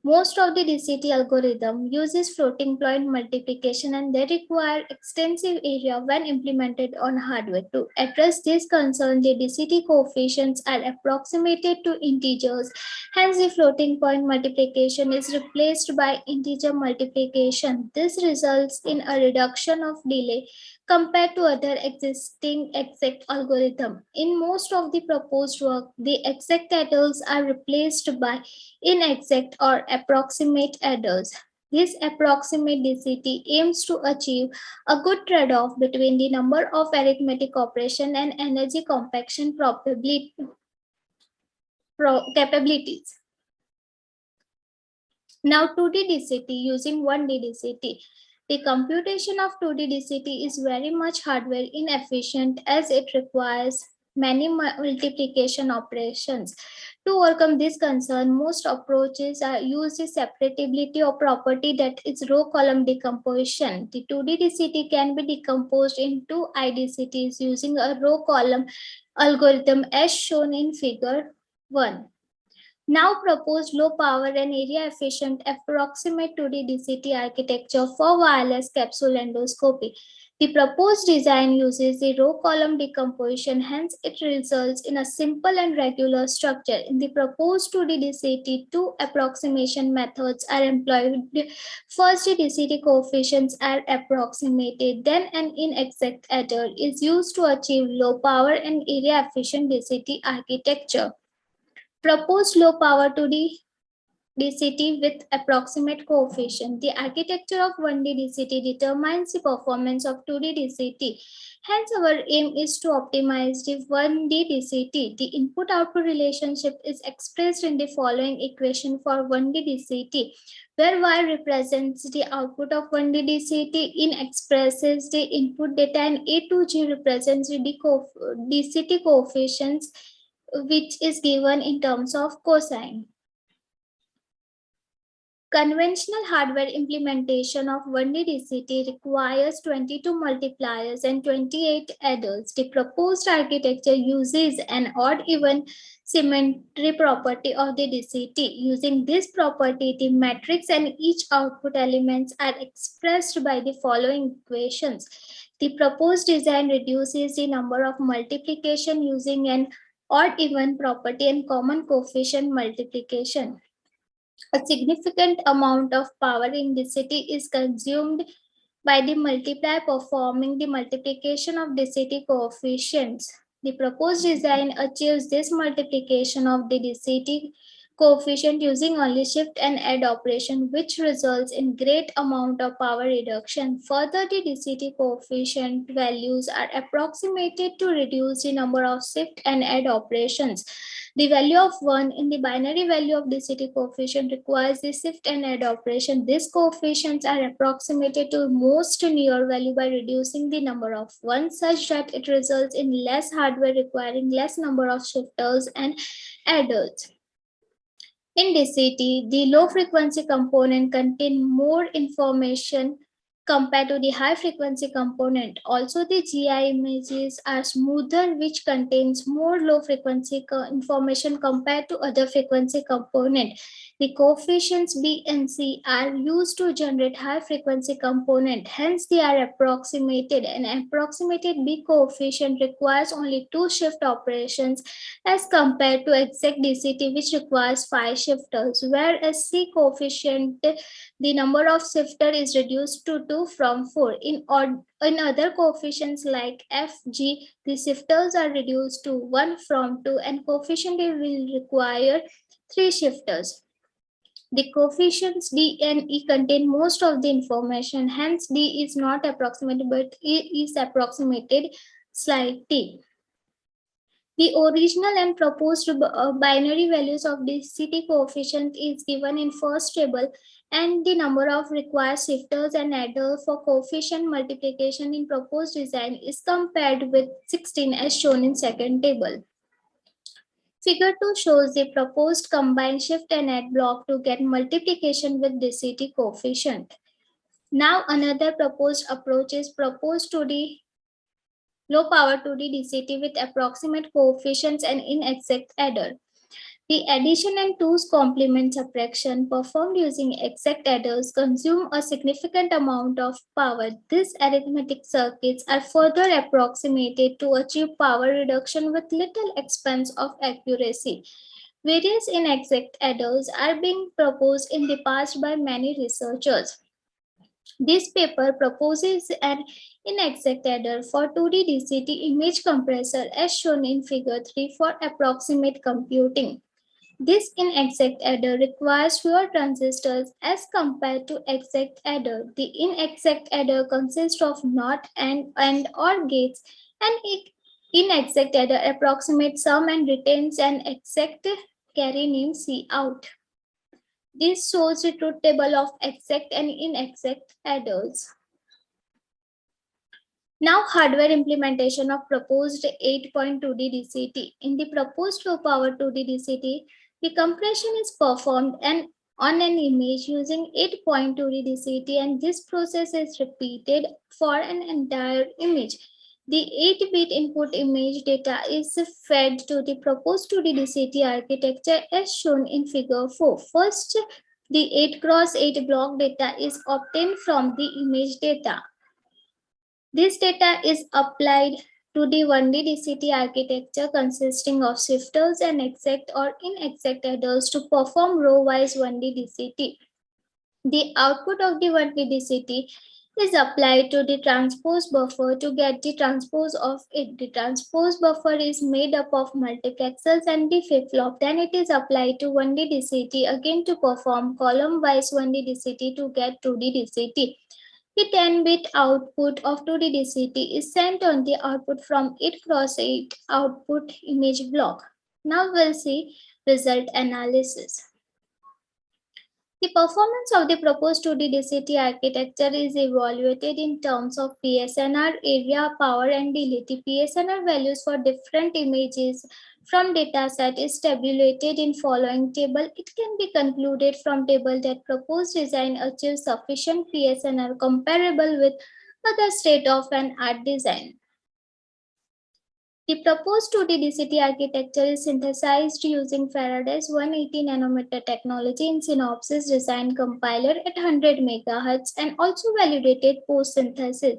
Most of the DCT algorithm uses floating point multiplication, and they require extensive area when implemented on hardware. To address this concern, the DCT coefficients are approximated to integers. Hence, the floating point multiplication is replaced by integer multiplication. This results in a reduction of delay compared to other existing exact algorithm. In most of the proposed work, the exact adders are replaced by inexact or approximate adders. This approximate DCT aims to achieve a good trade-off between the number of arithmetic operation and energy compaction capabilities. Now 2D DCT using 1D DCT. The computation of 2D DCT is very much hardware inefficient as it requires many multiplication operations. To overcome this concern, most approaches are use the separability of property, that is row column decomposition. The 2D DCT can be decomposed into IDCTs using a row column algorithm as shown in figure 1. Now proposed low power and area efficient approximate 2D DCT architecture for wireless capsule endoscopy. The proposed design uses the row column decomposition, hence it results in a simple and regular structure. In the proposed 2D DCT, two approximation methods are employed. First, the DCT coefficients are approximated, then an inexact adder is used to achieve low power and area efficient DCT architecture. Proposed low power 2D DCT with approximate coefficient. The architecture of 1D DCT determines the performance of 2D DCT. Hence, our aim is to optimize the 1D DCT. The input-output relationship is expressed in the following equation for 1D DCT, where Y represents the output of 1D DCT, in expresses the input data, and A2G represents the DCT coefficients, which is given in terms of cosine. Conventional hardware implementation of 1D DCT requires 22 multipliers and 28 adders. The proposed architecture uses an odd-even symmetry property of the DCT. Using this property, the matrix and each output elements are expressed by the following equations. The proposed design reduces the number of multiplication using an odd-even property and common coefficient multiplication. A significant amount of power in DCT is consumed by the multiplier performing the multiplication of DCT coefficients. The proposed design achieves this multiplication of the DCT coefficient using only shift and add operation, which results in great amount of power reduction. Further, the DCT coefficient values are approximated to reduce the number of shift and add operations. The value of 1 in the binary value of DCT coefficient requires the shift and add operation. These coefficients are approximated to most near value by reducing the number of 1 such that it results in less hardware requiring less number of shifters and adders. In DCT, the low frequency component contains more information compared to the high frequency component. Also, the GI images are smoother, which contains more low frequency information compared to other frequency component. The coefficients B and C are used to generate high frequency component. Hence, they are approximated. An approximated B coefficient requires only 2 shift operations as compared to exact DCT, which requires 5 shifters, whereas C coefficient, the number of shifter is reduced to 2 from 4. In other coefficients like F, G, the shifters are reduced to 1 from 2, and coefficient A will require 3 shifters. The coefficients D and E contain most of the information, hence D is not approximated, but E is approximated slightly. The original and proposed binary values of the DCT coefficient is given in first table, and the number of required shifters and adders for coefficient multiplication in proposed design is compared with 16 as shown in second table. Figure 2 shows the proposed combined shift and add block to get multiplication with DCT coefficient. Now another proposed approach is proposed to the low power 2D DCT with approximate coefficients and inexact adder. The addition and 2's complement subtraction performed using exact adders consume a significant amount of power. These arithmetic circuits are further approximated to achieve power reduction with little expense of accuracy. Various inexact adders are being proposed in the past by many researchers. This paper proposes an inexact adder for 2D DCT image compressor as shown in figure 3 for approximate computing. This inexact adder requires fewer transistors as compared to exact adder. The inexact adder consists of NOT and OR gates, and inexact adder approximates sum and retains an exact carry named Cout. This shows the truth table of exact and inexact adders. Now, hardware implementation of proposed 8.2D DCT. In the proposed low power 2D DCT, the compression is performed on an image using 8.2D DCT, and this process is repeated for an entire image. The 8-bit input image data is fed to the proposed 2D DCT architecture as shown in figure 4. First, the 8x8 block data is obtained from the image data. This data is applied to the 1D DCT architecture consisting of shifters and exact or inexact adders to perform row-wise 1D DCT. The output of the 1D DCT is applied to the transpose buffer to get the transpose of it. The transpose buffer is made up of multiplexers and the flip-flop. Then it is applied to 1D DCT again to perform column-wise 1D DCT to get 2D DCT. The 10-bit output of 2D DCT is sent on the output from 8x8 output image block. Now we'll see result analysis. The performance of the proposed 2D DCT architecture is evaluated in terms of PSNR, area, power, and delay. The PSNR values for different images from dataset is tabulated in following table. It can be concluded from table that proposed design achieves sufficient PSNR comparable with other state-of-the-art design. The proposed 2D DCT architecture is synthesized using Faraday's 180 nanometer technology in Synopsys design compiler at 100 MHz and also validated post-synthesis.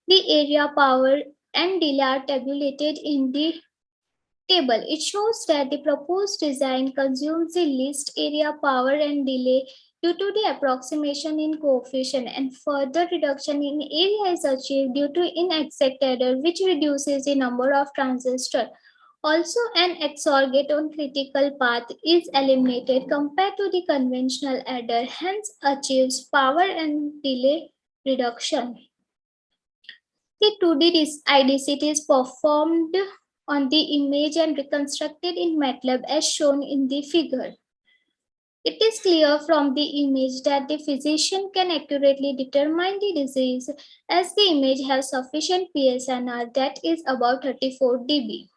The area, power, and delay are tabulated in the table. It shows that the proposed design consumes the least area, power, and delay due to the approximation in coefficient, and further reduction in area is achieved due to inexact adder, which reduces the number of transistors. Also, an XOR gate on critical path is eliminated compared to the conventional adder, hence achieves power and delay reduction. The 2D IDCT is performed on the image and reconstructed in MATLAB as shown in the figure. It is clear from the image that the physician can accurately determine the disease as the image has sufficient PSNR, that is about 34 dB.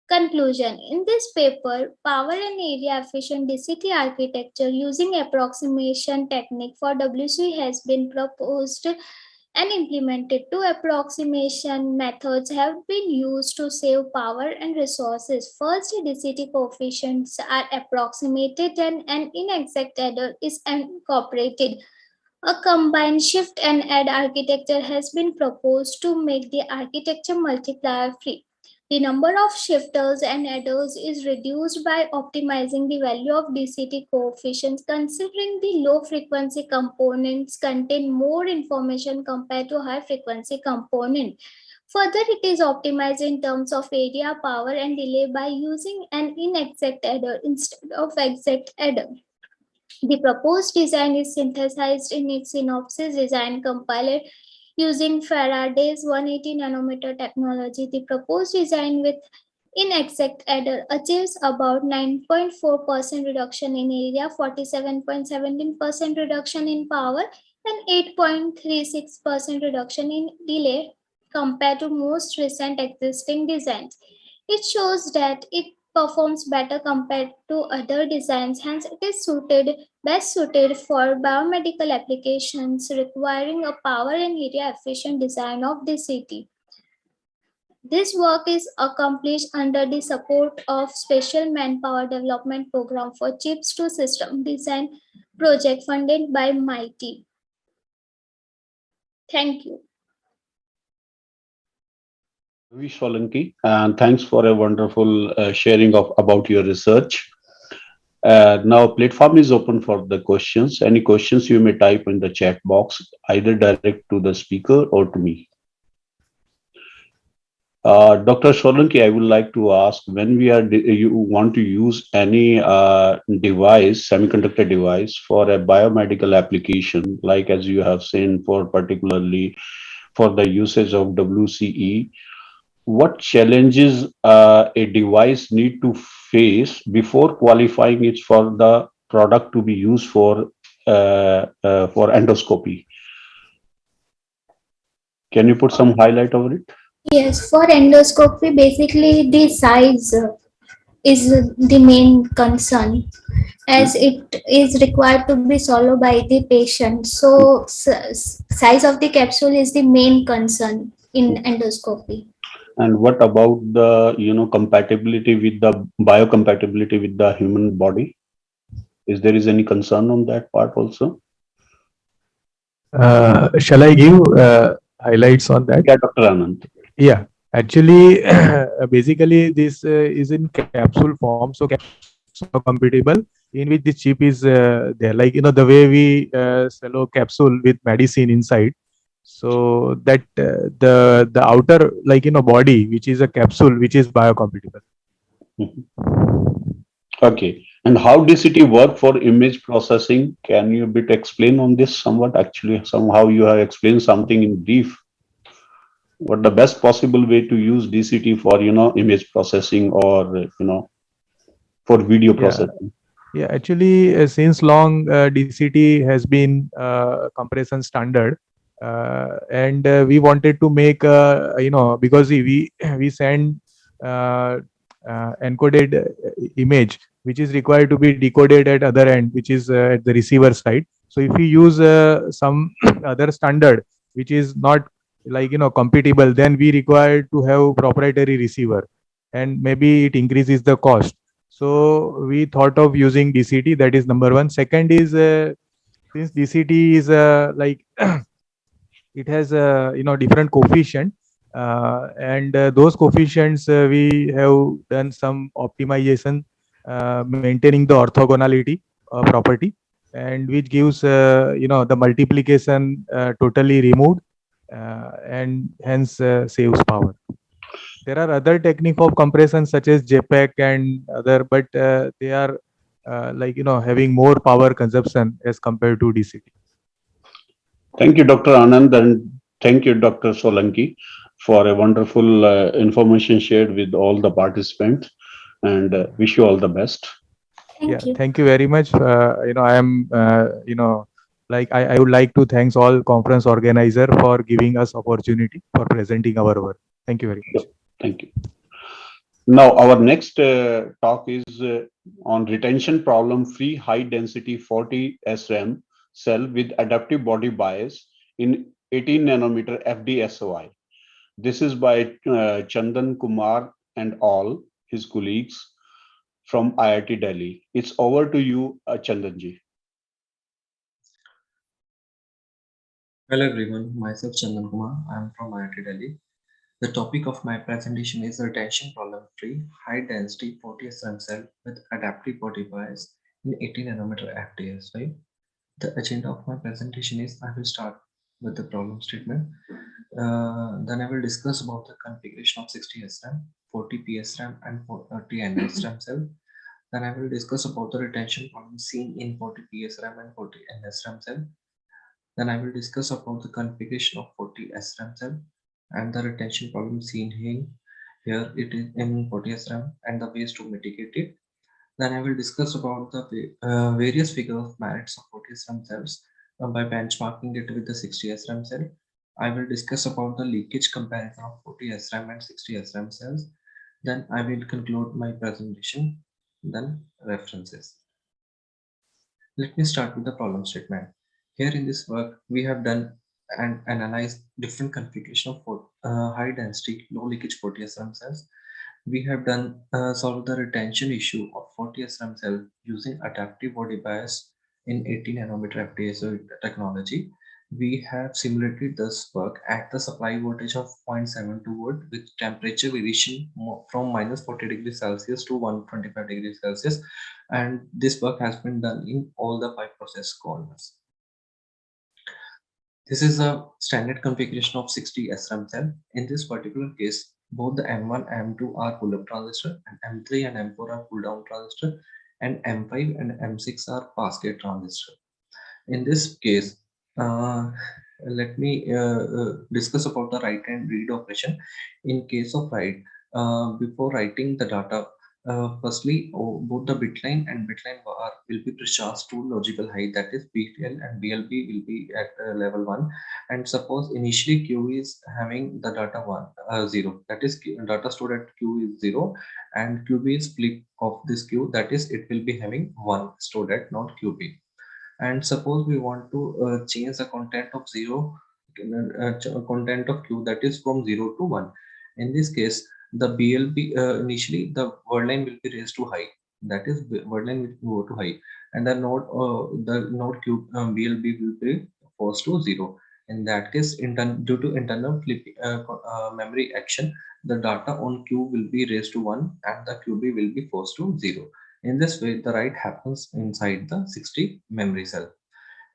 Conclusion. In this paper, power and area efficient DCT architecture using approximation technique for WC has been proposed and implemented. Two approximation methods have been used to save power and resources. First, DCT coefficients are approximated and an inexact adder is incorporated. A combined shift and add architecture has been proposed to make the architecture multiplier free. The number of shifters and adders is reduced by optimizing the value of DCT coefficients, considering the low frequency components contain more information compared to high frequency component. Further, it is optimized in terms of area, power, and delay by using an inexact adder instead of exact adder. The proposed design is synthesized in its synopsis design compiler using Faraday's 180 nanometer technology. The proposed design with inexact adder achieves about 9.4% reduction in area, 47.17% reduction in power, and 8.36% reduction in delay compared to most recent existing designs. It shows that it performs better compared to other designs, hence it is best suited for biomedical applications requiring a power and area efficient design of the city. This work is accomplished under the support of Special Manpower Development Program for Chips to System Design project funded by MITI. Thank you. Ravi Solanki, and thanks for a wonderful sharing of about your research. Now, platform is open for the questions. Any questions you may type in the chat box, either direct to the speaker or to me. Dr. Solanki, I would like to ask, when you want to use any device, semiconductor device for a biomedical application, like as you have seen for particularly for the usage of WCE, what challenges a device need to face before qualifying it for the product to be used for endoscopy? Can you put some highlight over it? Yes, for endoscopy, basically the size is the main concern, as it is required to be swallowed by the patient. So size of the capsule is the main concern in endoscopy. And what about the compatibility with the biocompatibility with the human body? Is there any concern on that part also? Shall I give highlights on that? Yeah, Dr. Anand. Yeah, actually, basically this is in capsule form, so capsule compatible, in which the chip is there, like the way we swallow capsule with medicine inside. So that the outer body, which is a capsule, which is biocompatible. Okay, and how DCT work for image processing? Can you explain on this somewhat? Actually, somehow you have explained something in brief. What the best possible way to use DCT for image processing or for video processing? Yeah, actually, since long DCT has been compression standard, and we wanted to make because we send encoded image which is required to be decoded at other end, which is at the receiver side. So if we use some other standard which is not compatible, then we require to have proprietary receiver, and maybe it increases the cost. So we thought of using DCT. That is number one. Second is since DCT is it has different coefficient, and those coefficients we have done some optimization, maintaining the orthogonality property, and which gives the multiplication totally removed, and hence saves power. There are other technique of compression such as JPEG and other, but they are having more power consumption as compared to DCT. Thank you, Dr. Anand, and thank you, Dr. Solanki, for a wonderful information shared with all the participants, and wish you all the best. Thank you. Thank you very much. I am, I would like to thanks all conference organizer for giving us opportunity for presenting our work. Thank you very much. Thank you. Now, our next talk is on retention problem-free high-density 40 SRAM cell with adaptive body bias in 18 nanometer FD-SOI. This is by Chandan Kumar and all his colleagues from IIT Delhi. It's over to you, Chandanji. Hello everyone, myself Chandan Kumar. I am from IIT Delhi. The topic of my presentation is retention problem-free high-density 40 SRAM cell with adaptive body bias in 18 nanometer FD-SOI. The agenda of my presentation is I will start with the problem statement. Then I will discuss about the configuration of 60 SRAM, 40 PSRAM and 40 NSRAM cell. Then I will discuss about the retention problem seen in 40 PSRAM and 40 NSRAM cell. Then I will discuss about the configuration of 40 SRAM cell and the retention problem seen here it is in 40 SRAM and the ways to mitigate it. Then I will discuss about the various figure of merits of 40 SRAM cells by benchmarking it with the 60 SRAM cell. I will discuss about the leakage comparison of 40 SRAM and 60 SRAM cells. Then I will conclude my presentation. Then references. Let me start with the problem statement. Here in this work, we have done and analyzed different configuration of high density, low leakage 40 SRAM cells. We have done solve the retention issue of 40 SRAM cell using adaptive body bias in 18 nanometer FD-SOI technology. We have simulated this work at the supply voltage of 0.72 volt with temperature variation from minus 40 degrees Celsius to 125 degrees Celsius, and this work has been done in all the 5 process corners. This is a standard configuration of 60 SRAM cell. In this particular case, both the M1 and M2 are pull-up transistor, and M3 and M4 are pull-down transistor, and M5 and M6 are pass-gate transistor. In this case, let me discuss about the write and read operation. In case of write, before writing the data, firstly, both the bitline and bitline bar will be precharged to logical high, that is BL and BLB will be at level 1. And suppose initially Q is having the data 0, that is data stored at Q is 0, and QB is flip of this Q, that is it will be having 1 stored at not QB. And suppose we want to change the content of 0, content of Q, that is from 0 to 1. In this case, the BLB initially the word line will be raised to high, that is word line will go to high, and the node Q BLB will be forced to 0. In that case, due to internal memory action, the data on Q will be raised to 1 and the QB will be forced to 0. In this way, the write happens inside the 60 memory cell.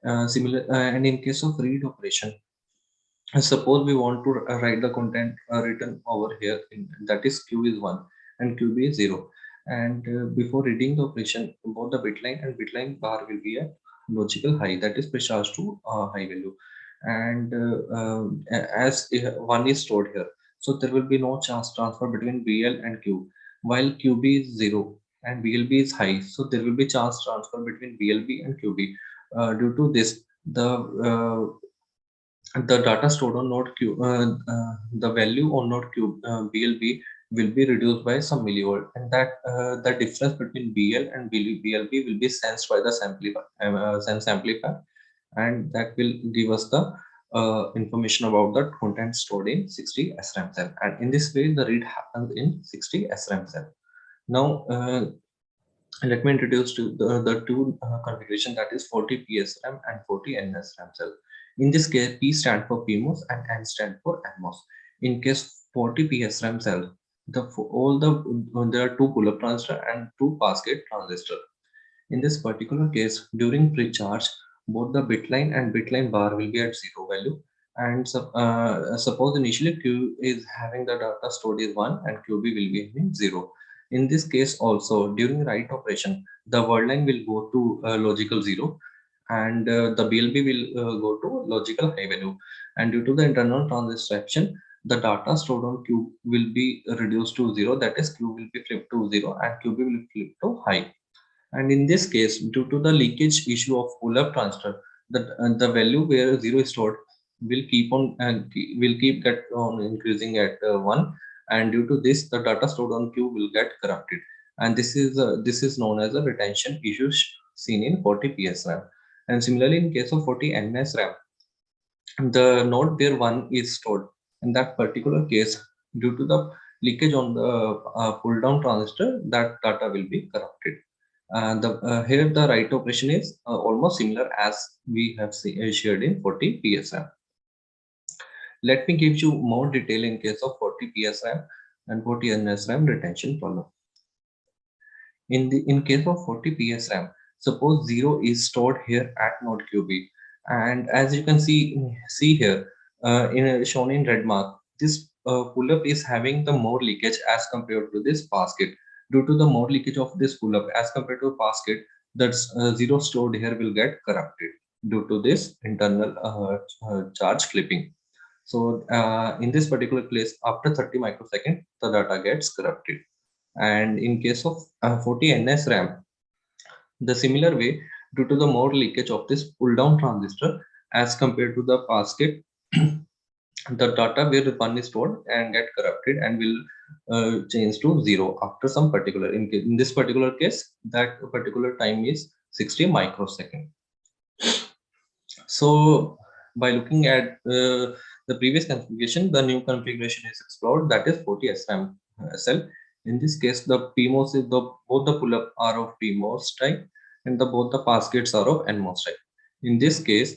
And in case of read operation, suppose we want to write the content written over here, that is Q is 1 and QB is 0. And before reading the operation, both the bitline and bitline bar will be at logical high, that is precharged to high value. And as 1 is stored here, so there will be no charge transfer between BL and Q, while QB is 0 and BLB is high, so there will be charge transfer between BLB and QB. Due to this, the data stored on node Q, the value on node Q BLB will be reduced by some millivolt, and that the difference between BL and BLB will be sensed by the sense amplifier, and that will give us the information about the content stored in 60 SRAM cell. And in this way, the read happens in 60 SRAM cell. Now, let me introduce to the two configuration, that is 40 PSRAM and 40 NSRAM cell. In this case, P stand for PMOS and N stand for NMOS. In case 40 PSRAM cell, there are 2 pull-up transistor and 2 pass-gate transistor. In this particular case, during pre-charge, both the bitline and bitline bar will be at 0 value, And suppose initially Q is having the data stored is 1 and QB will be having 0. In this case also, during write operation, the word line will go to logical 0 and the BLB will go to logical high value. And due to the internal transistor action, the data stored on Q will be reduced to 0, that is Q will be flipped to 0 and QB will flip to high. And in this case, due to the leakage issue of pull-up transistor, the value where 0 is stored will keep on get on increasing at 1, and due to this, the data stored on Q will get corrupted. And this is known as a retention issue seen in 40 PS RAM. And similarly, in case of 40 NS RAM, the node where 1 is stored, in that particular case, due to the leakage on the pull down transistor, that data will be corrupted. Here the write operation is almost similar as we have shared in 40 PS RAM. Let me give you more detail in case of 40 PS RAM and 40 NS RAM retention problem. In case of 40 PS RAM, suppose 0 is stored here at node QB, and as you can see here, shown in red mark, this pull-up is having the more leakage as compared to this basket. Due to the more leakage of this pull-up as compared to basket, that 0 stored here will get corrupted due to this internal charge clipping. So in this particular case, after 30 microseconds, the data gets corrupted. And in case of 40 NS RAM, the similar way, due to the more leakage of this pull down transistor as compared to the basket, the data where 1 is stored and get corrupted and will change to 0 after some particular, in this particular case, that particular time is 60 microsecond. So by looking at the previous configuration, the new configuration is explored, that is 40 SRAM cell. In this case, the PMOS is both the pull-up are of PMOS type and both the pass gates are of NMOS type. In this case,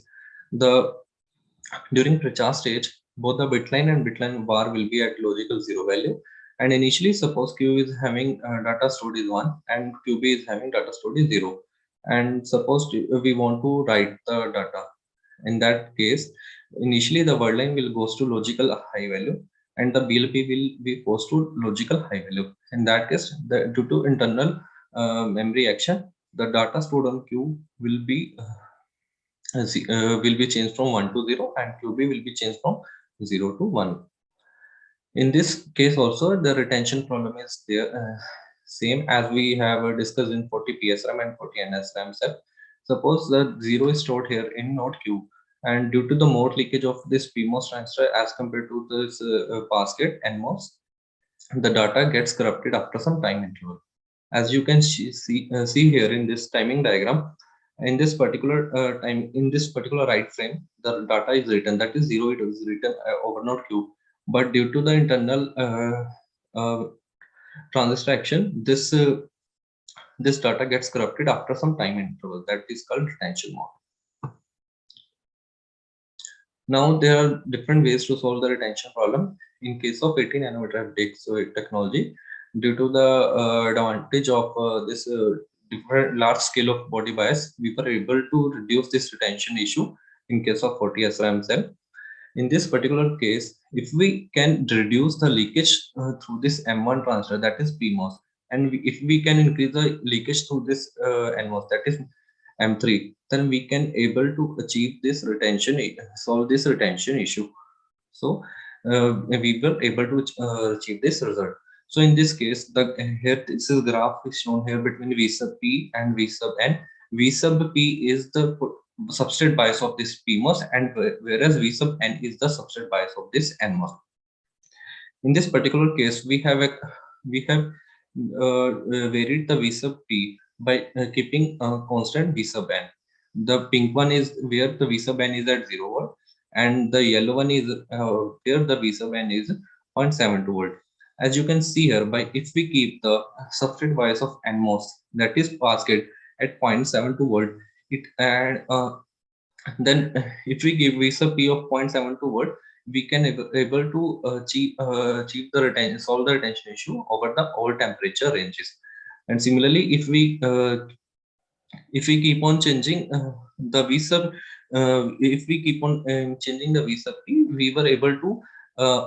during precharge stage, both the bitline and bitline bar will be at logical 0 value. And initially, suppose Q is having data stored is 1 and QB is having data stored is 0. And suppose we want to write the data. In that case, initially the word line will goes to logical high value and the BLP will be posed to logical high value. In that case, due to internal memory action, the data stored on Q will be changed from 1 to 0 and QB will be changed from 0 to 1. In this case also, the retention problem is there, same as we have discussed in 40 PSRAM and 40 NSRAM cell. Suppose the 0 is stored here in node Q, and due to the more leakage of this PMOS transistor as compared to this basket NMOS, the data gets corrupted after some time interval. As you can see here in this timing diagram, in this particular write frame, the data is written, that is 0, it is written over node Q. But due to the internal transistor action, this data gets corrupted after some time interval, that is called retention mode. Now there are different ways to solve the retention problem. In case of 18 nanometer FDX technology, due to the advantage of this different large scale of body bias, we were able to reduce this retention issue in case of 40 SRAM cell. In this particular case, if we can reduce the leakage through this M1 transistor, that is PMOS, and if we can increase the leakage through this NMOS, that is M3, then we can able to achieve this retention, solve this retention issue. So we were able to achieve this result. So in this case, here this is graph is shown here between V sub P and V sub N. V sub P is the substrate bias of this PMOS, and whereas V sub N is the substrate bias of this NMOS. In this particular case, we have varied the V sub P by keeping a constant V sub N. The pink one is where the V sub N is at 0 volt, and the yellow one is where the V sub N is 0.72 volt. As you can see here, if we keep the substrate bias of NMOS, that is basket, at 0.72 volt, then if we give V sub P of 0.72 volt, we can able to achieve the retention, solve the retention issue over the all temperature ranges. And similarly, if we If we keep on changing the V sub, if we keep on changing the V sub P, we were able to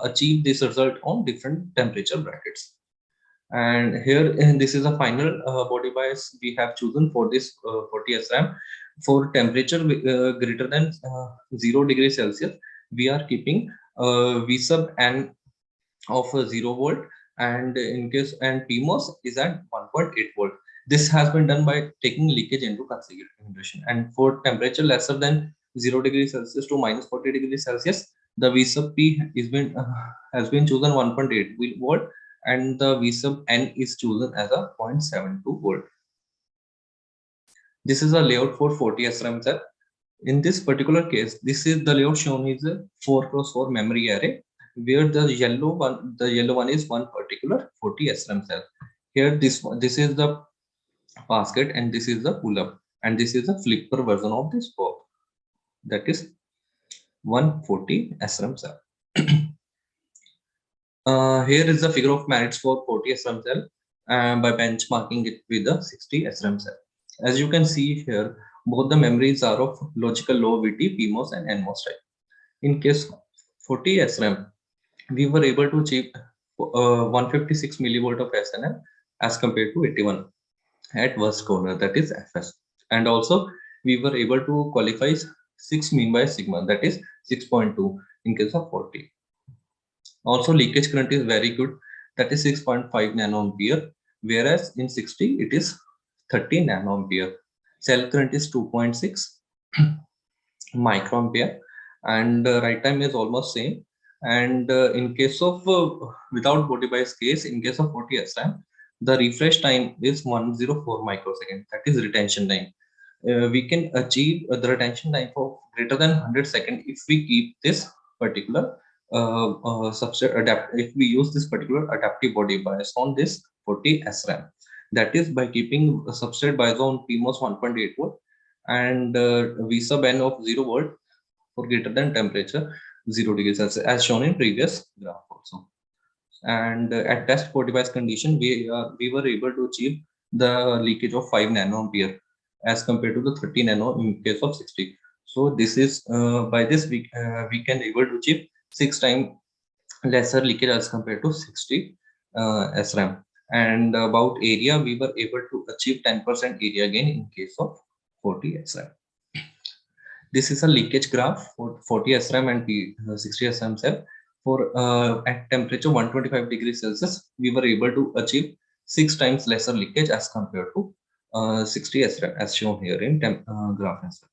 achieve this result on different temperature brackets. And here, this is a final body bias we have chosen for this 40 SRAM. For temperature greater than 0 degrees Celsius, we are keeping V sub N of 0 volt, and in case and PMOS is at 1.8 volt. This has been done by taking leakage into consideration. And for temperature lesser than 0 degrees Celsius to minus 40 degrees Celsius, the V sub P has been chosen 1.8 volt, and the V sub N is chosen as a 0.72 volt. This is a layout for 40 SRAM cell. In this particular case, this is the layout shown is a 4x4 memory array, where the yellow one is one particular 40 SRAM cell. Here, this is the basket, and this is the pull-up, and this is a flipper version of this box. That is 140 SRAM cell. Here is the figure of merits for 40 SRAM cell by benchmarking it with the 60 SRAM cell. As you can see here, both the memories are of logical low VT, PMOS, and NMOS type. In case 40 SRAM, we were able to achieve 156 millivolt of SNL as compared to 81 at worst corner, that is FS. And also, we were able to qualify 6 mean by sigma, that is 6.2 in case of 40. Also, leakage current is very good, that is 6.5 nanoampere, whereas in 60 it is 30 nanoampere. Cell current is 2.6 microampere, and write time is almost same. And in case of without body bias case, in case of 40 SRAM, the refresh time is 104 microseconds, that is retention time. We can achieve the retention time for greater than 100 seconds if we keep this particular substrate if we use this particular adaptive body bias on this 40 SRAM. That is by keeping a substrate bias on PMOS 1.8 volt and V sub N of 0 volt for greater than temperature 0 degrees Celsius, as shown in previous graph also. And at test body bias condition, we were able to achieve the leakage of 5 nanoampere as compared to the 30 nano in case of 60. So this is by this we can able to achieve 6 times lesser leakage as compared to 60 SRAM. And about area, we were able to achieve 10% area gain in case of 40 SRAM. This is a leakage graph for 40 SRAM and 60 SRAM cell. For at temperature 125 degrees Celsius, we were able to achieve 6 times lesser leakage as compared to 60 SRAM, as shown here in graph as well.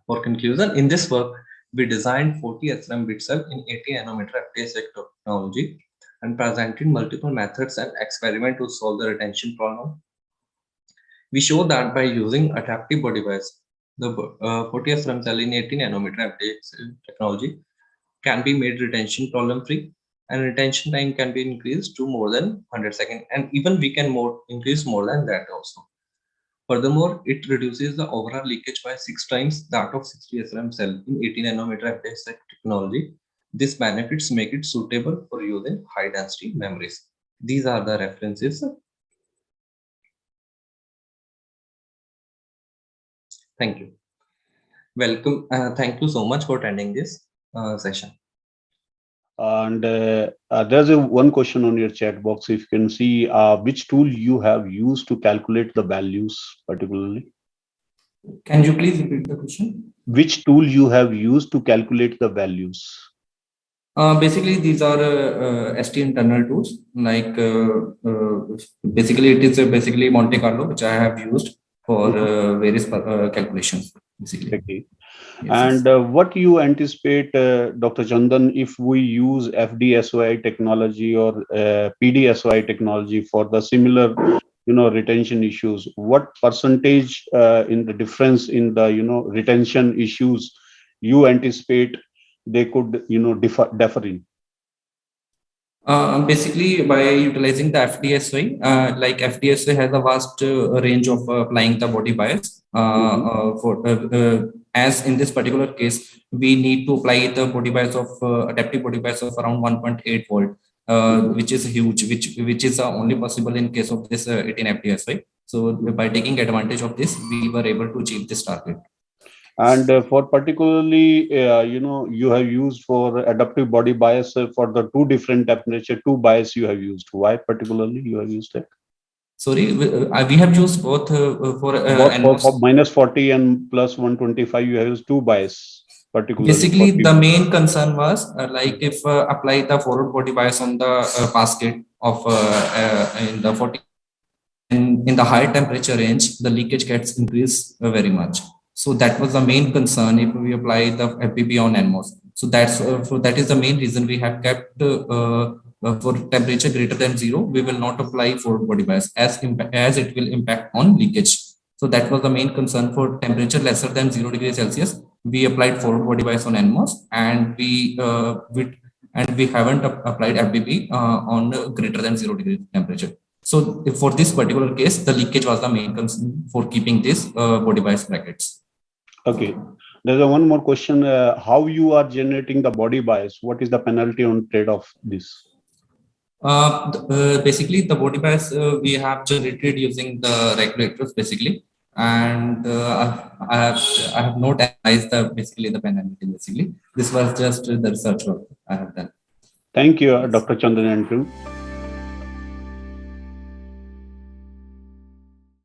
For conclusion, in this work, we designed 40 SRAM bit cell in 80 nanometer FTSX technology and presented multiple methods and experiments to solve the retention problem. We show that by using adaptive body bias, the 40 SRAM cell in 80 nanometer FTX technology can be made retention problem free, and retention time can be increased to more than 100 seconds, and even we can increase more than that also. Furthermore, it reduces the overall leakage by 6 times that of 60 SRAM cell in 80 nanometer FTX technology. These benefits make it suitable for using high density memories. These are the references. Thank you. Welcome. Thank you so much for attending this session. And there's one question on your chat box. If you can see which tool you have used to calculate the values particularly. Can you please repeat the question? Which tool you have used to calculate the values? Basically, these are ST internal tools. Like basically, it is basically Monte Carlo, which I have used for various calculations. Basically. Okay. Yes. And what you anticipate, Dr. Chandan, if we use FD-SOI technology or PD-SOI technology for the similar, retention issues? What percentage in the difference in the, retention issues you anticipate they could, differ in? Basically, by utilizing the FD-SOI, like FD-SOI has a vast range of applying the body bias. As in this particular case, we need to apply the body bias of adaptive body bias of around 1.8 volt, which is huge, which is only possible in case of this 18 FD-SOI. So by taking advantage of this, we were able to achieve this target. And for particularly, you have used for adaptive body bias for the two different temperature, two bias you have used. Why particularly you have used it? Sorry, we have used both for For NMOS. minus 40 and plus 125, you have used two bias particularly. Basically, the main concern was like if apply the forward body bias on the basket of in the 40 in the high temperature range, the leakage gets increased very much. So that was the main concern if we apply the FBB on NMOS. So that is the main reason we have kept for temperature greater than 0, we will not apply forward body bias as it will impact on leakage. So that was the main concern. For temperature lesser than 0 degrees Celsius, we applied forward body bias on NMOS, and we haven't applied FBB on greater than 0 degree temperature. So for this particular case, the leakage was the main concern for keeping this body bias brackets. Okay. There's one more question. How you are generating the body bias? What is the penalty on trade of this? Basically, the body bias we have generated using the regulators basically, and I have not analyzed the penalty basically. This was just the research work I have done. Thank you, Dr. Chandran.